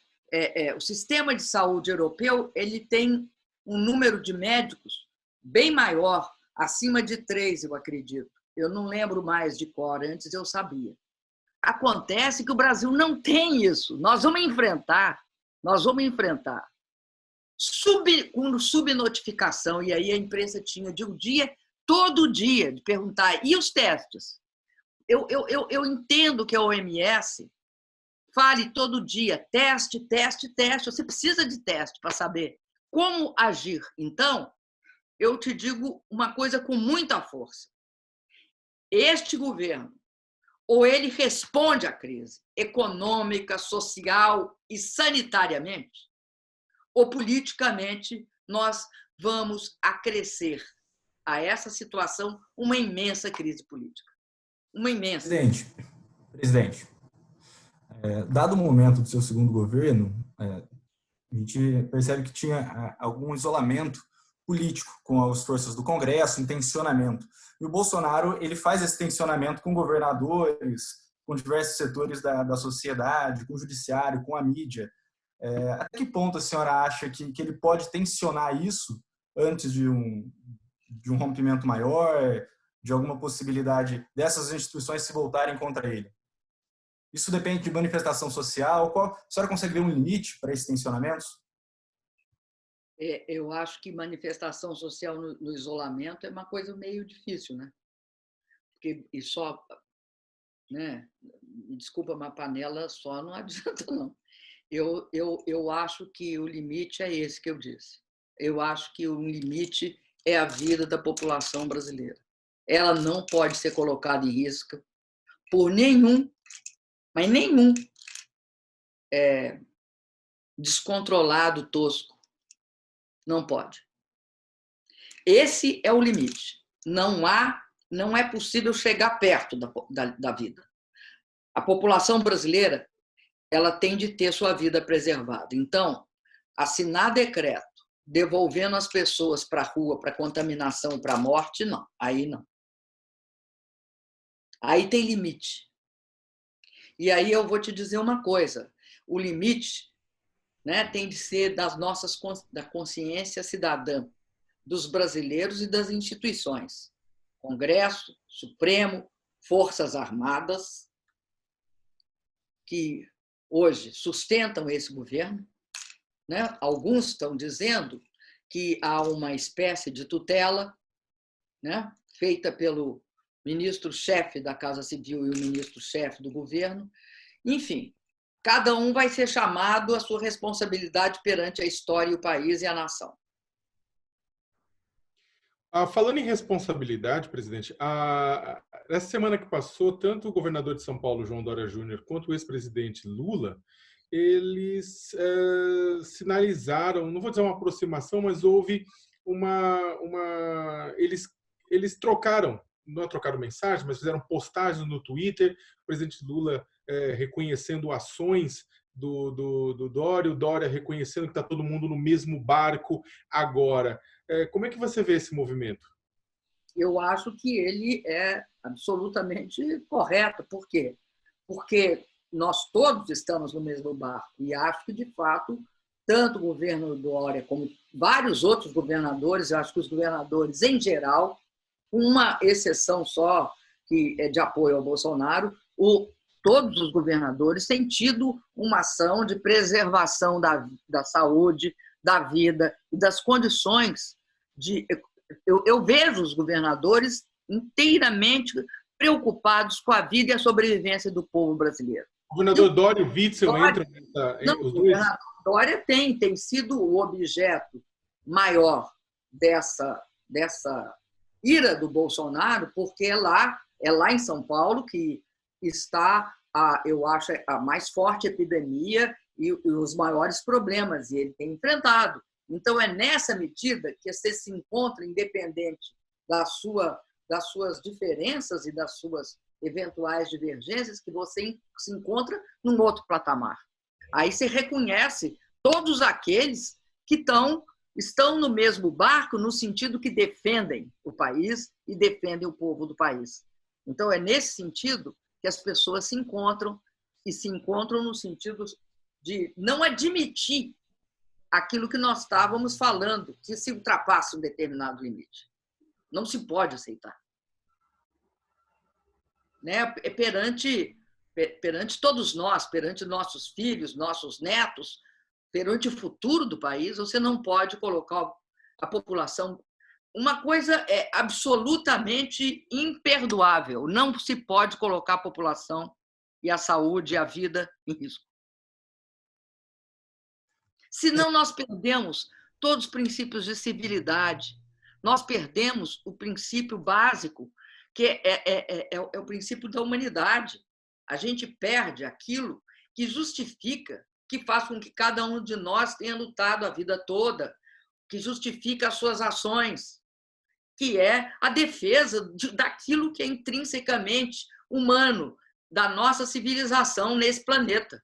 S3: O sistema de saúde europeu ele tem um número de médicos bem maior, acima de 3, eu acredito. Eu não lembro mais de cor, antes eu sabia. Acontece que o Brasil não tem isso. Nós vamos enfrentar com subnotificação, e aí a imprensa tinha de um dia, todo dia, de perguntar, e os testes? Eu entendo que a OMS fale todo dia, teste, teste, teste. Você precisa de teste para saber como agir. Então, eu te digo uma coisa com muita força. Este governo, ou ele responde à crise econômica, social e sanitariamente, ou politicamente nós vamos acrescer a essa situação uma imensa crise política. Uma imensa.
S2: Presidente, dado o momento do seu segundo governo, a gente percebe que tinha algum isolamento político com as forças do Congresso, um tensionamento. E o Bolsonaro ele faz esse tensionamento com governadores, com diversos setores da sociedade, com o judiciário, com a mídia. Até que ponto a senhora acha que ele pode tensionar isso antes de um rompimento maior, de alguma possibilidade dessas instituições se voltarem contra ele? Isso depende de manifestação social? A senhora consegue ver um limite para esses tensionamentos?
S3: Eu acho que manifestação social no isolamento é uma coisa meio difícil, né? Porque né? Desculpa, uma panela só não adianta, não. Eu acho que o limite é esse que eu disse. Eu acho que o limite é a vida da população brasileira. Ela não pode ser colocada em risco por nenhum, mas nenhum descontrolado, tosco. Não pode. Esse é o limite. Não é possível chegar perto da vida. A população brasileira, ela tem de ter sua vida preservada. Então, assinar decreto devolvendo as pessoas para a rua, para contaminação, para a morte, não. Aí não. Aí tem limite. E aí eu vou te dizer uma coisa. O limite, né, tem de ser da consciência cidadã, dos brasileiros e das instituições. Congresso, Supremo, Forças Armadas, que hoje sustentam esse governo, né? Alguns estão dizendo que há uma espécie de tutela, né, feita pelo ministro-chefe da Casa Civil e o ministro-chefe do governo. Enfim, cada um vai ser chamado à sua responsabilidade perante a história, o país e a nação.
S4: Falando em responsabilidade, presidente, essa semana que passou, tanto o governador de São Paulo, João Dória Júnior, quanto o ex-presidente Lula, eles sinalizaram, não vou dizer uma aproximação, mas houve eles trocaram, não trocaram mensagem, mas fizeram postagens no Twitter, o presidente Lula reconhecendo ações do Dória, o Dória reconhecendo que está todo mundo no mesmo barco agora. Como é que você vê esse movimento?
S3: Eu acho que ele é absolutamente correto. Por quê? Porque nós todos estamos no mesmo barco e acho que, de fato, tanto o governo Dória como vários outros governadores, eu acho que os governadores em geral, uma exceção só que é de apoio ao Bolsonaro, todos os governadores têm tido uma ação de preservação da saúde, da vida e das condições eu vejo os governadores inteiramente preocupados com a vida e a sobrevivência do povo brasileiro.
S4: O governador Dória e o Witzel entram os dois?
S3: O governador Dória tem sido o objeto maior dessa ira do Bolsonaro, porque é lá em São Paulo que está, eu acho, a mais forte epidemia e os maiores problemas, e ele tem enfrentado. Então, é nessa medida que você se encontra, independente das suas diferenças e das suas eventuais divergências, que você se encontra num outro patamar. Aí você reconhece todos aqueles que estão no mesmo barco, no sentido que defendem o país e defendem o povo do país. Então, é nesse sentido que as pessoas se encontram, e se encontram no sentido de não admitir aquilo que nós estávamos falando, que se ultrapassa um determinado limite. Não se pode aceitar. Né? Perante todos nós, perante nossos filhos, nossos netos, perante o futuro do país, você não pode colocar a população... Uma coisa é absolutamente imperdoável. Não se pode colocar a população e a saúde e a vida em risco. Senão, nós perdemos todos os princípios de civilidade. Nós perdemos o princípio básico, que é o princípio da humanidade. A gente perde aquilo que justifica, que faz com que cada um de nós tenha lutado a vida toda, que justifica as suas ações, que é a defesa daquilo que é intrinsecamente humano, da nossa civilização nesse planeta.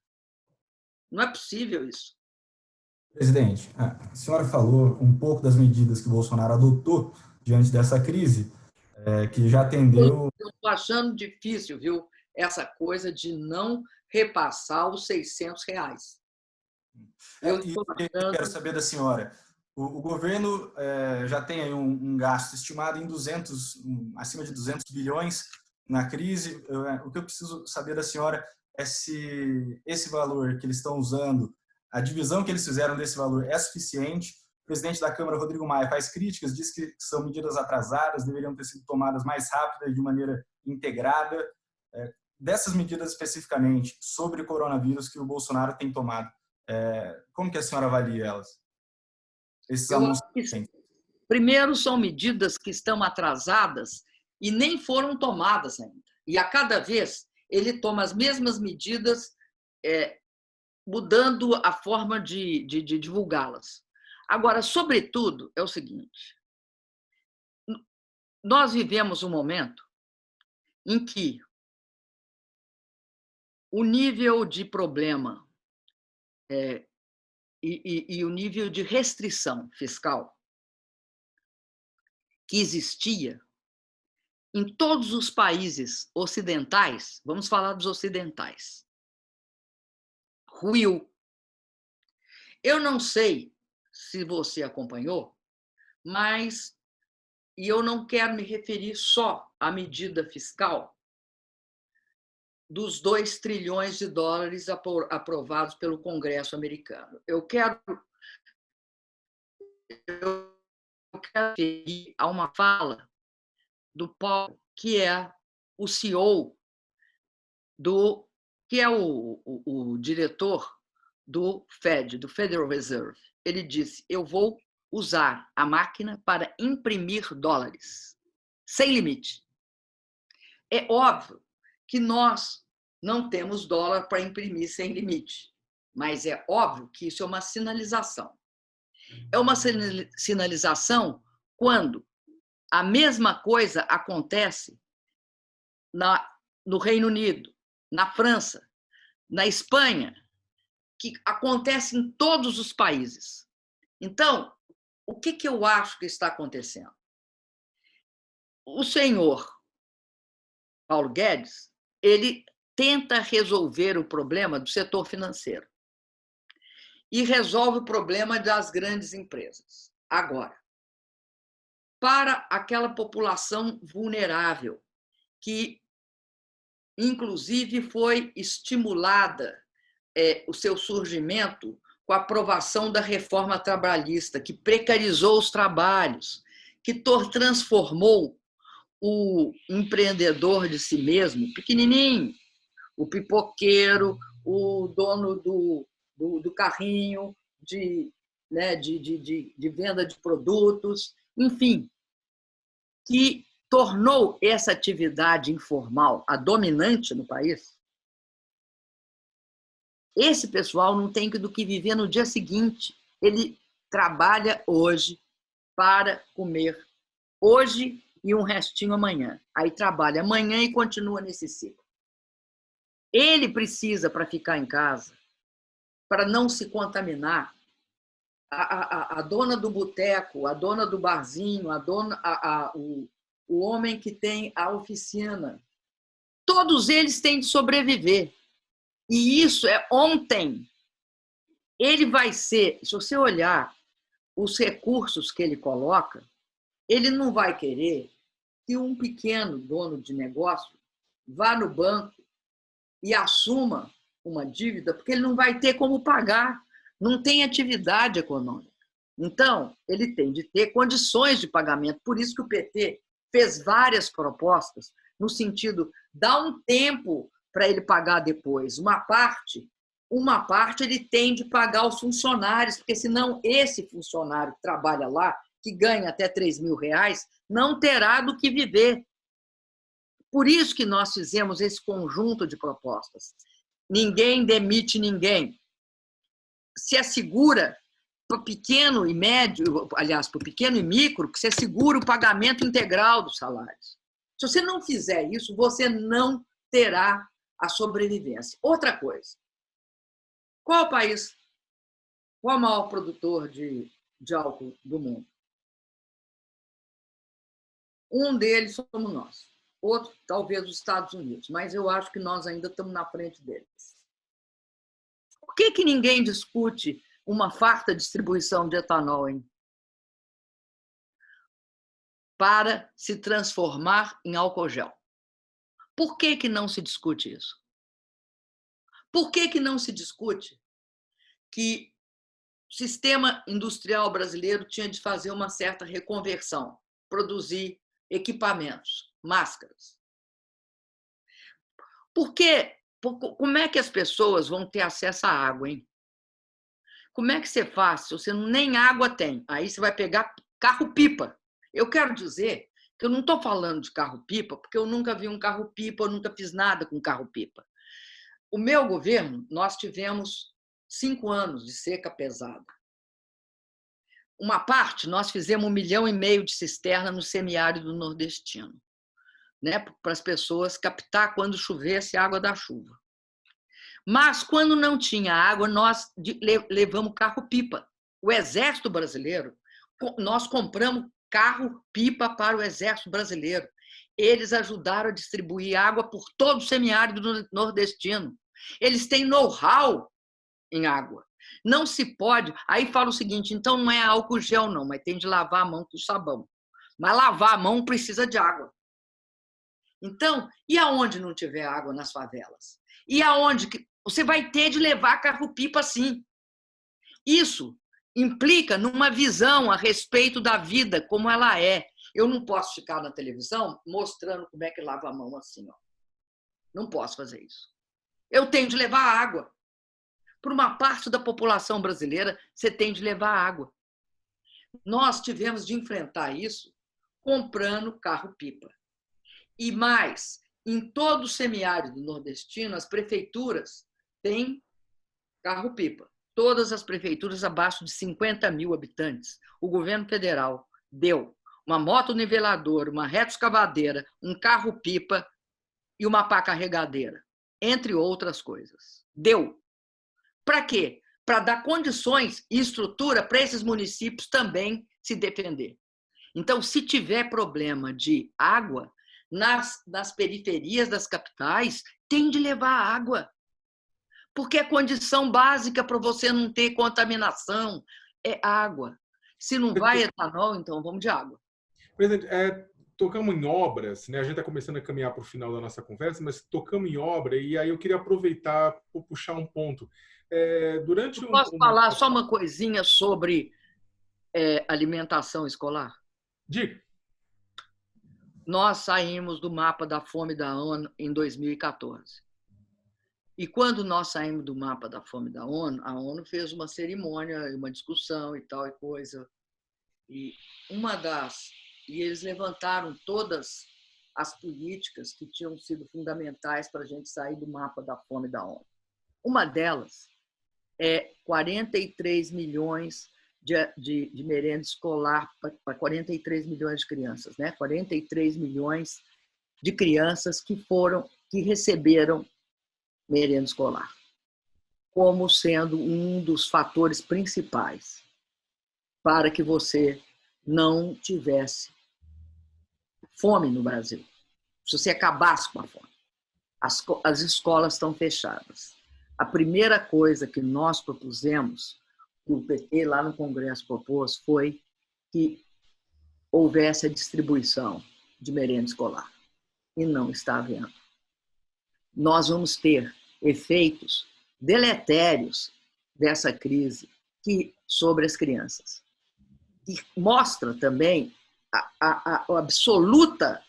S3: Não é possível isso.
S2: Presidente, a senhora falou um pouco das medidas que o Bolsonaro adotou diante dessa crise, que já atendeu...
S3: Eu estou achando difícil, viu, essa coisa de não repassar os R$600.
S2: Eu quero saber da senhora, o governo já tem aí um gasto estimado em acima de 200 bilhões na crise. O que eu preciso saber da senhora é se esse valor que eles estão usando, a divisão que eles fizeram desse valor é suficiente. O presidente da Câmara, Rodrigo Maia, faz críticas, diz que são medidas atrasadas, deveriam ter sido tomadas mais rápidas, de maneira integrada. Dessas medidas especificamente sobre o coronavírus que o Bolsonaro tem tomado, como que a senhora avalia elas? Esses anúncios.
S3: Primeiro, são medidas que estão atrasadas e nem foram tomadas ainda. E a cada vez ele toma as mesmas medidas mudando a forma de divulgá-las. Agora, sobretudo, é o seguinte: nós vivemos um momento em que o nível de problema e o nível de restrição fiscal que existia em todos os países ocidentais, vamos falar dos ocidentais, ruiu. Eu não sei se você acompanhou, mas e eu não quero me referir só à medida fiscal dos 2 trilhões de dólares aprovados pelo Congresso americano. Eu quero referir a uma fala do Paul, que é o CEO, que é o diretor do Fed, do Federal Reserve. Ele disse: eu vou usar a máquina para imprimir dólares, sem limite. É óbvio que nós não temos dólar para imprimir sem limite, mas é óbvio que isso é uma sinalização. É uma sinalização quando a mesma coisa acontece no Reino Unido, na França, na Espanha, que acontece em todos os países. Então, o que eu acho que está acontecendo? O senhor Paulo Guedes, ele tenta resolver o problema do setor financeiro e resolve o problema das grandes empresas. Agora, para aquela população vulnerável, que inclusive foi estimulada o seu surgimento com a aprovação da reforma trabalhista, que precarizou os trabalhos, que transformou o empreendedor de si mesmo, pequenininho, o pipoqueiro, o dono do carrinho de venda de produtos, enfim, que tornou essa atividade informal a dominante no país. Esse pessoal não tem do que viver no dia seguinte. Ele trabalha hoje para comer hoje e um restinho amanhã. Aí trabalha amanhã e continua nesse ciclo. Ele precisa, para ficar em casa, para não se contaminar, a dona do boteco, a dona do barzinho, o homem que tem a oficina, todos eles têm de sobreviver. E isso é ontem. Ele vai ser, se você olhar os recursos que ele coloca, ele não vai querer que um pequeno dono de negócio vá no banco e assuma uma dívida, porque ele não vai ter como pagar, não tem atividade econômica. Então, ele tem de ter condições de pagamento. Por isso que o PT fez várias propostas no sentido, dá um tempo para ele pagar depois. Uma parte ele tem de pagar os funcionários, porque senão esse funcionário que trabalha lá, que ganha até R$3.000, não terá do que viver. Por isso que nós fizemos esse conjunto de propostas. Ninguém demite ninguém. Se assegura para o pequeno e médio, aliás, para o pequeno e micro, que se assegura o pagamento integral dos salários. Se você não fizer isso, você não terá a sobrevivência. Outra coisa. Qual o país, qual o maior produtor de álcool do mundo? Um deles somos nós. Outro, talvez, os Estados Unidos. Mas eu acho que nós ainda estamos na frente deles. Por que ninguém discute uma farta distribuição de etanol, hein? Para se transformar em álcool gel? Por que não se discute isso? Por que não se discute que o sistema industrial brasileiro tinha de fazer uma certa reconversão, produzir equipamentos, máscaras? Como é que as pessoas vão ter acesso à água, hein? Como é que você faz se você nem água tem? Aí você vai pegar carro-pipa. Eu quero dizer que eu não estou falando de carro-pipa, porque eu nunca vi um carro-pipa, eu nunca fiz nada com carro-pipa. O meu governo, nós tivemos 5 anos de seca pesada. Uma parte, nós fizemos 1,5 milhão de cisterna no semiárido nordestino, né, para as pessoas captar quando chovesse a água da chuva. Mas, quando não tinha água, nós levamos carro-pipa. O Exército Brasileiro, nós compramos carro-pipa para o Exército Brasileiro. Eles ajudaram a distribuir água por todo o semiárido nordestino. Eles têm know-how em água. Não se pode... Aí fala o seguinte, então não é álcool gel, não, mas tem de lavar a mão com sabão. Mas lavar a mão precisa de água. Então, e aonde não tiver água nas favelas? E aonde que você vai ter de levar carro-pipa sim? Isso implica numa visão a respeito da vida como ela é. Eu não posso ficar na televisão mostrando como é que lava a mão assim, ó. Não posso fazer isso. Eu tenho de levar água. Para uma parte da população brasileira, você tem de levar água. Nós tivemos de enfrentar isso comprando carro-pipa. E mais, em todo o semiárido nordestino, as prefeituras têm carro-pipa. Todas as prefeituras abaixo de 50 mil habitantes. O governo federal deu uma moto-niveladora, uma retroescavadeira, um carro-pipa e uma pá carregadeira, entre outras coisas. Deu. Para quê? Para dar condições e estrutura para esses municípios também se defender. Então, se tiver problema de água, nas periferias das capitais, tem de levar água. Porque é condição básica para você não ter contaminação, é água. Se não vai etanol, então vamos de água.
S4: Presidente, tocamos em obras, né? A gente está começando a caminhar para o final da nossa conversa, mas tocamos em obra, e aí eu queria aproveitar para puxar um ponto.
S3: Posso falar só uma coisinha sobre alimentação escolar?
S4: Diga.
S3: Nós saímos do mapa da fome da ONU em 2014. E quando nós saímos do mapa da fome da ONU, a ONU fez uma cerimônia, uma discussão e tal e coisa. E eles levantaram todas as políticas que tinham sido fundamentais para a gente sair do mapa da fome da ONU. Uma delas é 43 milhões de merenda escolar para 43 milhões de crianças, né? 43 milhões de crianças que receberam merenda escolar, como sendo um dos fatores principais para que você não tivesse fome no Brasil. Se você acabasse com a fome. As escolas estão fechadas. A primeira coisa que nós propusemos, que o PT lá no Congresso propôs, foi que houvesse a distribuição de merenda escolar. E não está havendo. Nós vamos ter efeitos deletérios dessa crise sobre as crianças. E mostra também a absoluta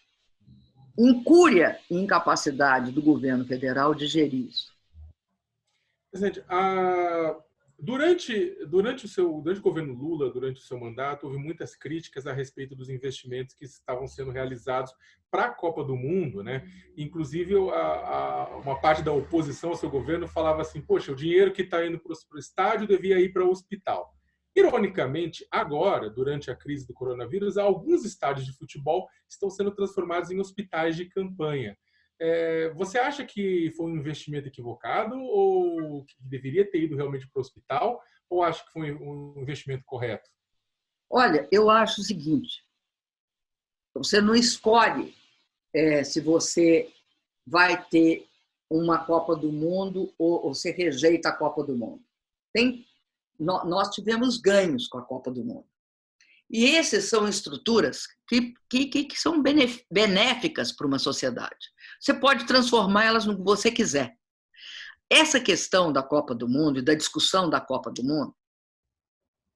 S3: incúria e incapacidade do governo federal de gerir isso.
S4: Presidente, durante o governo Lula, durante o seu mandato, houve muitas críticas a respeito dos investimentos que estavam sendo realizados para a Copa do Mundo, né? Inclusive, uma parte da oposição ao seu governo falava assim, poxa, o dinheiro que está indo para o estádio devia ir para o hospital. Ironicamente, agora, durante a crise do coronavírus, alguns estádios de futebol estão sendo transformados em hospitais de campanha. Você acha que foi um investimento equivocado ou que deveria ter ido realmente para o hospital, ou acha que foi um investimento correto?
S3: Olha, eu acho o seguinte, você não escolhe se você vai ter uma Copa do Mundo ou você rejeita a Copa do Mundo. Nós tivemos ganhos com a Copa do Mundo. E essas são estruturas que são benéficas para uma sociedade. Você pode transformá-las no que você quiser. Essa questão da Copa do Mundo e da discussão da Copa do Mundo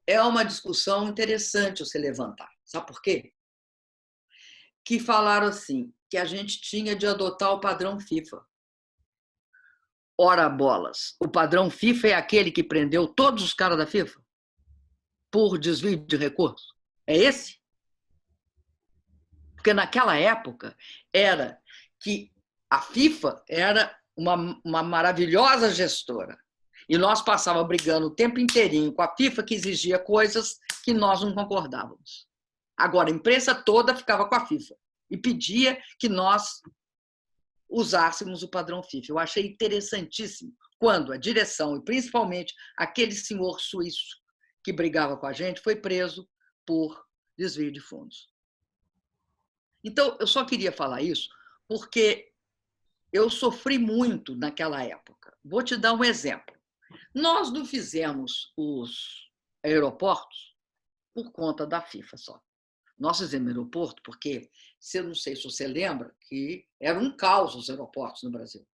S3: é uma discussão interessante você levantar. Sabe por quê? Que falaram assim, que a gente tinha de adotar o padrão FIFA. Ora bolas, o padrão FIFA é aquele que prendeu todos os caras da FIFA por desvio de recursos? É esse? Porque naquela época era que a FIFA era uma maravilhosa gestora E nós passávamos brigando o tempo inteirinho com a FIFA, que exigia coisas que nós não concordávamos. Agora, a imprensa toda ficava com a FIFA e pedia que nós usássemos o padrão FIFA. Eu achei interessantíssimo quando a direção, e principalmente aquele senhor suíço que brigava com a gente, foi preso por desvio de fundos. Então, eu só queria falar isso porque eu sofri muito naquela época. Vou te dar um exemplo. Nós não fizemos os aeroportos por conta da FIFA só. Nós fizemos aeroporto porque, eu não sei se você lembra, que era um caos os aeroportos no Brasil.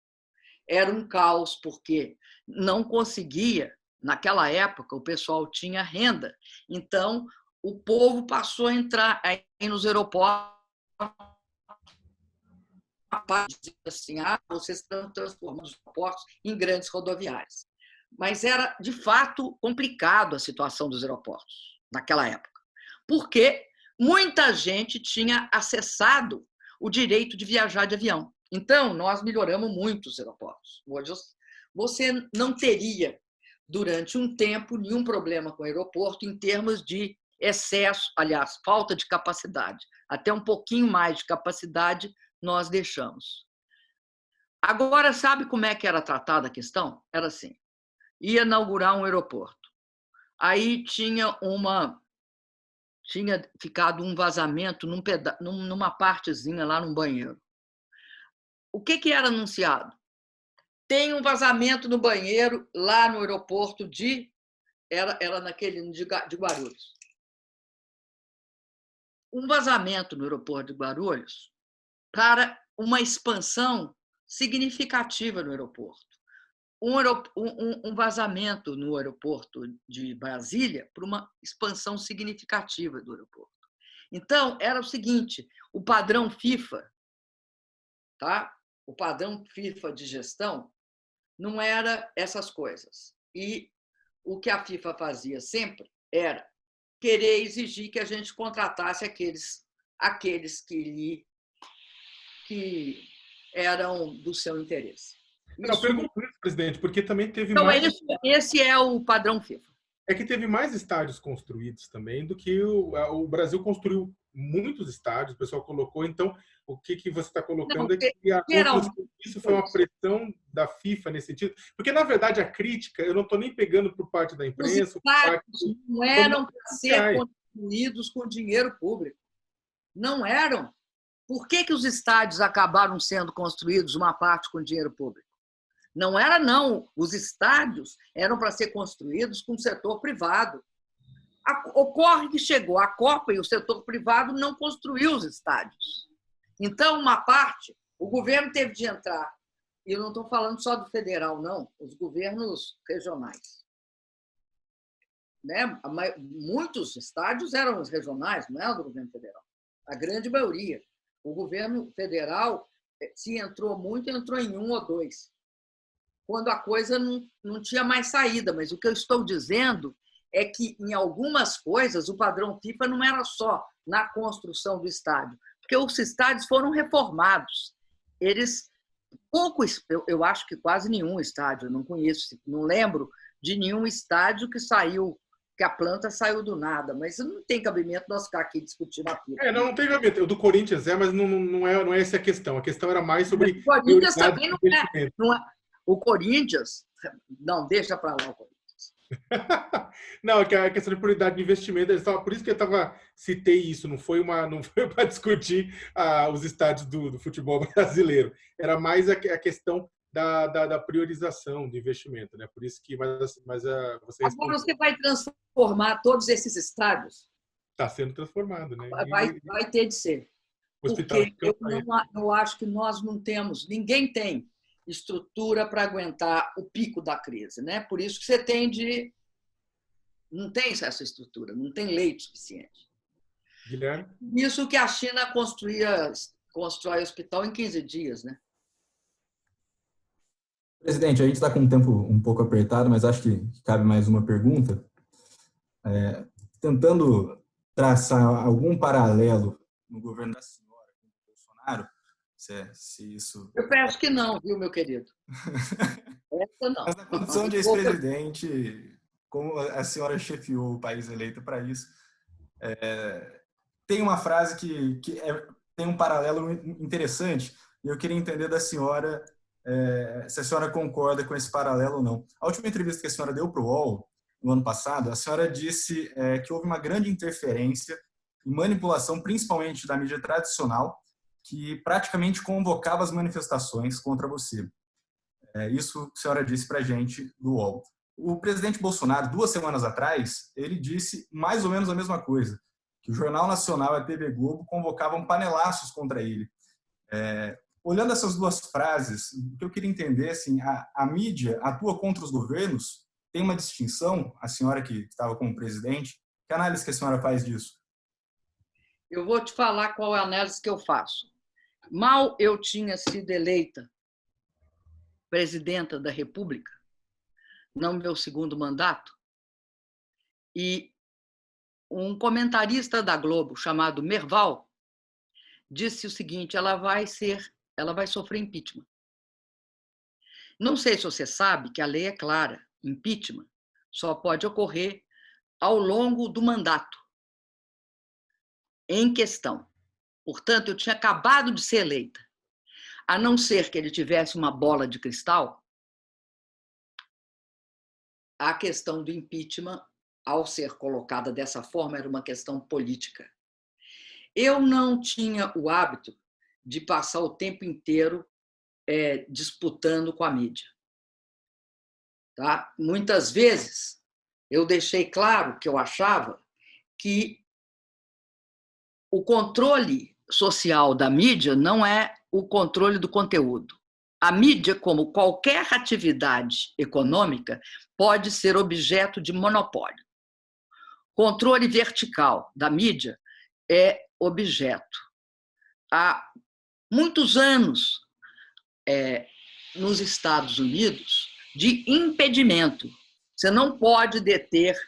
S3: Era um caos porque não conseguia, naquela época, o pessoal tinha renda. Então, o povo passou a entrar aí nos aeroportos assim, vocês estão transformando os aeroportos em grandes rodoviárias. Mas era, de fato, complicado a situação dos aeroportos naquela época, porque muita gente tinha acessado o direito de viajar de avião. Então, nós melhoramos muito os aeroportos. Hoje, você não teria, durante um tempo, nenhum problema com o aeroporto em termos de excesso, aliás, falta de capacidade. Até um pouquinho mais de capacidade nós deixamos. Agora, sabe como é que era tratada a questão? Era assim, ia inaugurar um aeroporto. Aí tinha ficado um vazamento numa partezinha lá no banheiro. O que era anunciado? Tem um vazamento no banheiro lá no aeroporto era naquele de Guarulhos. Um vazamento no aeroporto de Guarulhos para uma expansão significativa no aeroporto. Um vazamento no aeroporto de Brasília para uma expansão significativa do aeroporto. Então, era o seguinte, o padrão FIFA, tá? O padrão FIFA de gestão não era essas coisas. E o que a FIFA fazia sempre era querer exigir que a gente contratasse aqueles que eram do seu interesse.
S4: Não, pergunto isso, presidente, porque também teve
S3: então,
S4: mais...
S3: esse é o padrão FIFA.
S4: É que teve mais estádios construídos também do que o Brasil construiu muitos estádios, o pessoal colocou. Então, o que você está colocando é que isso foi uma pressão da FIFA nesse sentido. Porque, na verdade, a crítica, eu não estou nem pegando por parte da imprensa...
S3: Os estádios não eram para ser construídos com dinheiro público. Não eram. Por que os estádios acabaram sendo construídos, uma parte com dinheiro público? Não era, não. Os estádios eram para ser construídos com o setor privado. Ocorre que chegou a Copa e o setor privado não construiu os estádios. Então, uma parte, o governo teve de entrar, e eu não estou falando só do federal, não, os governos regionais. Né? Muitos estádios eram os regionais, não é do governo federal. A grande maioria. O governo federal, se entrou muito, entrou em 1 ou 2, quando a coisa não tinha mais saída. Mas o que eu estou dizendo é que, em algumas coisas, o padrão FIFA não era só na construção do estádio, porque os estádios foram reformados. Eu acho que quase nenhum estádio, eu não conheço, não lembro de nenhum estádio que a planta saiu do nada, mas não tem cabimento nós ficar aqui discutindo aquilo.
S4: Não tem cabimento. O do Corinthians mas não é essa a questão. A questão era mais sobre...
S3: O Corinthians também não é. O Corinthians... Não, deixa para lá o Corinthians.
S4: Não, que a questão de prioridade de investimento, por isso que eu citei isso, não foi para discutir os estádios do futebol brasileiro. Era mais a questão da priorização do investimento, né? Por isso que você
S3: agora você vai transformar todos esses estádios?
S4: Está sendo transformado, né?
S3: Vai ter de ser. Porque eu acho que nós não temos, ninguém tem estrutura para aguentar o pico da crise, né? Por isso que você não tem essa estrutura, não tem leito suficiente.
S4: Guilherme?
S3: Isso que a China constrói hospital em 15 dias, né?
S2: Presidente, a gente está com um tempo um pouco apertado, mas acho que cabe mais uma pergunta. Tentando traçar algum paralelo no governo da senhora com o Bolsonaro, se isso...
S3: Eu peço que não, viu, meu querido? Essa não.
S2: Mas na condição de ex-presidente, como a senhora chefiou o país eleito para isso, tem uma frase que tem um paralelo interessante, e eu queria entender da senhora se a senhora concorda com esse paralelo ou não. A última entrevista que a senhora deu para o UOL, no ano passado, a senhora disse que houve uma grande interferência e manipulação, principalmente da mídia tradicional, que praticamente convocava as manifestações contra você. Isso a senhora disse para a gente do UOL. O presidente Bolsonaro, 2 semanas atrás, ele disse mais ou menos a mesma coisa, que o Jornal Nacional e a TV Globo convocavam panelaços contra ele. Olhando essas duas frases, o que eu queria entender, assim, a mídia atua contra os governos? Tem uma distinção? A senhora que estava como presidente, que análise que a senhora faz disso?
S3: Eu vou te falar qual é a análise que eu faço. Mal eu tinha sido eleita presidenta da República, no meu segundo mandato, e um comentarista da Globo, chamado Merval, disse o seguinte: ela vai sofrer impeachment. Não sei se você sabe que a lei é clara, impeachment só pode ocorrer ao longo do mandato em questão. Portanto, eu tinha acabado de ser eleita. A não ser que ele tivesse uma bola de cristal, a questão do impeachment, ao ser colocada dessa forma, era uma questão política. Eu não tinha o hábito de passar o tempo inteiro disputando com a mídia. Tá? Muitas vezes, eu deixei claro que eu achava que o controle social da mídia não é o controle do conteúdo. A mídia, como qualquer atividade econômica, pode ser objeto de monopólio. Controle vertical da mídia é objeto. Há muitos anos, nos Estados Unidos, de impedimento. Você não pode deter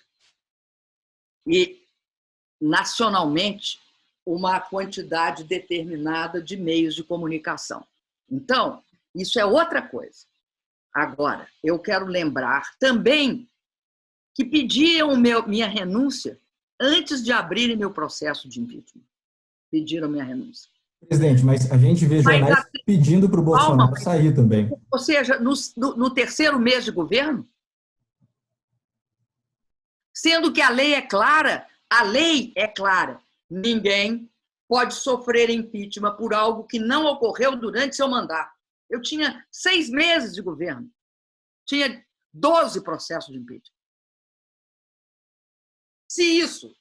S3: nacionalmente uma quantidade determinada de meios de comunicação. Então, isso é outra coisa. Agora, eu quero lembrar também que pediam minha renúncia antes de abrirem meu processo de impeachment. Pediram minha renúncia.
S2: Presidente, mas a gente vê jornais pedindo para o Bolsonaro sair também.
S3: Ou seja, no terceiro mês de governo, sendo que a lei é clara, ninguém pode sofrer impeachment por algo que não ocorreu durante seu mandato. Eu tinha 6 meses de governo, tinha 12 processos de impeachment. Se isso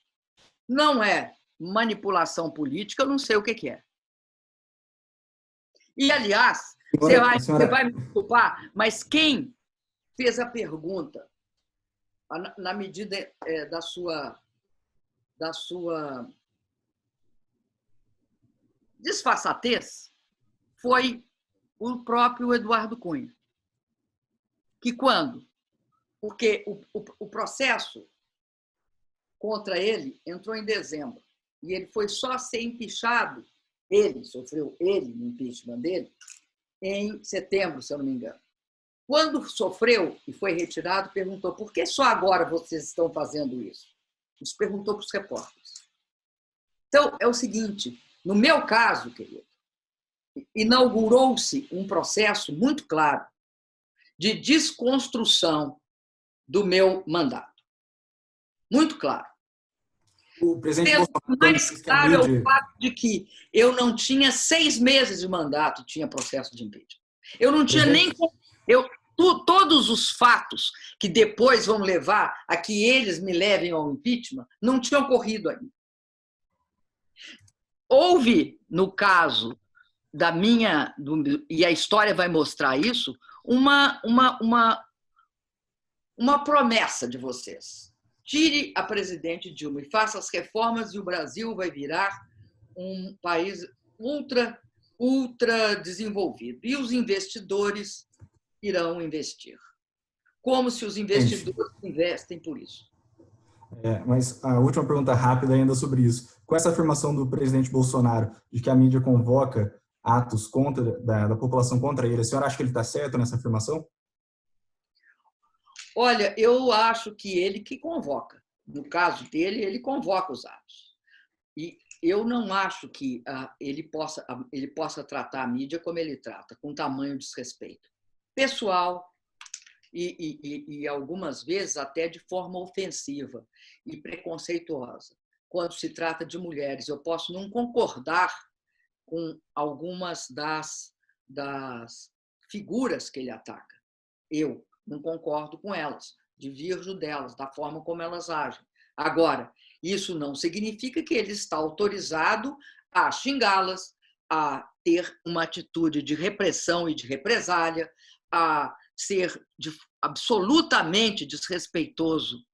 S3: não é manipulação política, eu não sei o que é. E, aliás, você vai me desculpar, mas quem fez a pergunta, na medida da sua disfarçatez, foi o próprio Eduardo Cunha. Que quando? Porque o processo contra ele entrou em dezembro e ele foi só ser empichado, sofreu o impeachment dele, em setembro, se eu não me engano. Quando sofreu e foi retirado, perguntou: por que só agora vocês estão fazendo isso? Isso perguntou para os repórteres. Então, é o seguinte, no meu caso, querido, inaugurou-se um processo muito claro de desconstrução do meu mandato. Muito claro.
S2: O presidente
S3: Bolsonaro, mais claro é o fato de que eu não tinha 6 meses de mandato, tinha processo de impeachment. Eu não tinha nem... todos os fatos que depois vão levar a que eles me levem ao impeachment não tinham ocorrido ainda. Houve, no caso da minha... e a história vai mostrar isso, uma promessa de vocês. Tire a presidente Dilma e faça as reformas e o Brasil vai virar um país ultra desenvolvido. E os investidores irão investir. Como se os investidores investem por isso.
S2: Mas a última pergunta rápida ainda sobre isso. Com essa afirmação do presidente Bolsonaro de que a mídia convoca atos da população contra ele, a senhora acha que ele está certo nessa afirmação?
S3: Olha, eu acho que ele que convoca. No caso dele, ele convoca os atos. E eu não acho que ele possa tratar a mídia como ele trata, com tamanho desrespeito pessoal e algumas vezes até de forma ofensiva e preconceituosa. Quando se trata de mulheres, eu posso não concordar com algumas das figuras que ele ataca. Eu não concordo com elas, divirjo delas, da forma como elas agem. Agora, isso não significa que ele está autorizado a xingá-las, a ter uma atitude de repressão e de represália, a ser absolutamente desrespeitoso,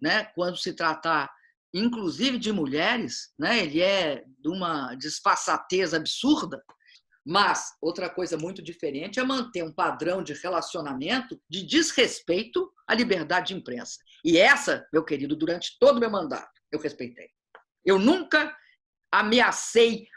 S3: né, quando se tratar, inclusive, de mulheres, né, ele é de uma desfaçatez absurda. Mas outra coisa muito diferente é manter um padrão de relacionamento de desrespeito à liberdade de imprensa. E essa, meu querido, durante todo o meu mandato, eu respeitei. Eu nunca ameacei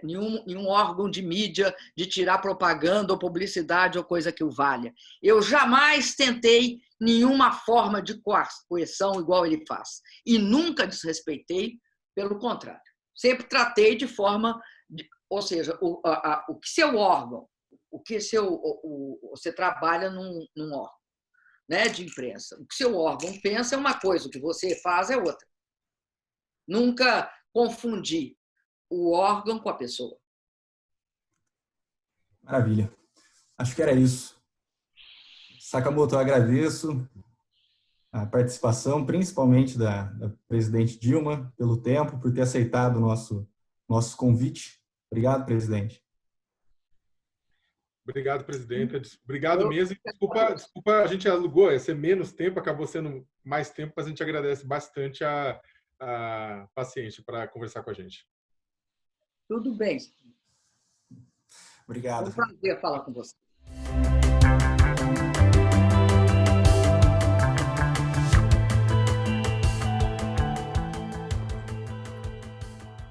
S3: nenhum órgão de mídia de tirar propaganda ou publicidade ou coisa que o valha. Eu jamais tentei nenhuma forma de coerção igual ele faz. E nunca desrespeitei, pelo contrário. Sempre tratei de forma... Ou seja, o que seu órgão, você trabalha num órgão, né, de imprensa, o que seu órgão pensa é uma coisa, o que você faz é outra. Nunca confundir o órgão com a pessoa.
S2: Maravilha. Acho que era isso. Sakamoto, eu agradeço a participação, principalmente da presidente Dilma, pelo tempo, por ter aceitado o nosso convite. Obrigado, presidente.
S4: Obrigado, presidenta. Obrigado mesmo. Desculpa, a gente alugou, ia ser menos tempo, acabou sendo mais tempo, mas a gente agradece bastante a paciência para conversar com a gente.
S3: Tudo bem.
S2: Obrigado.
S3: Foi um prazer falar com você.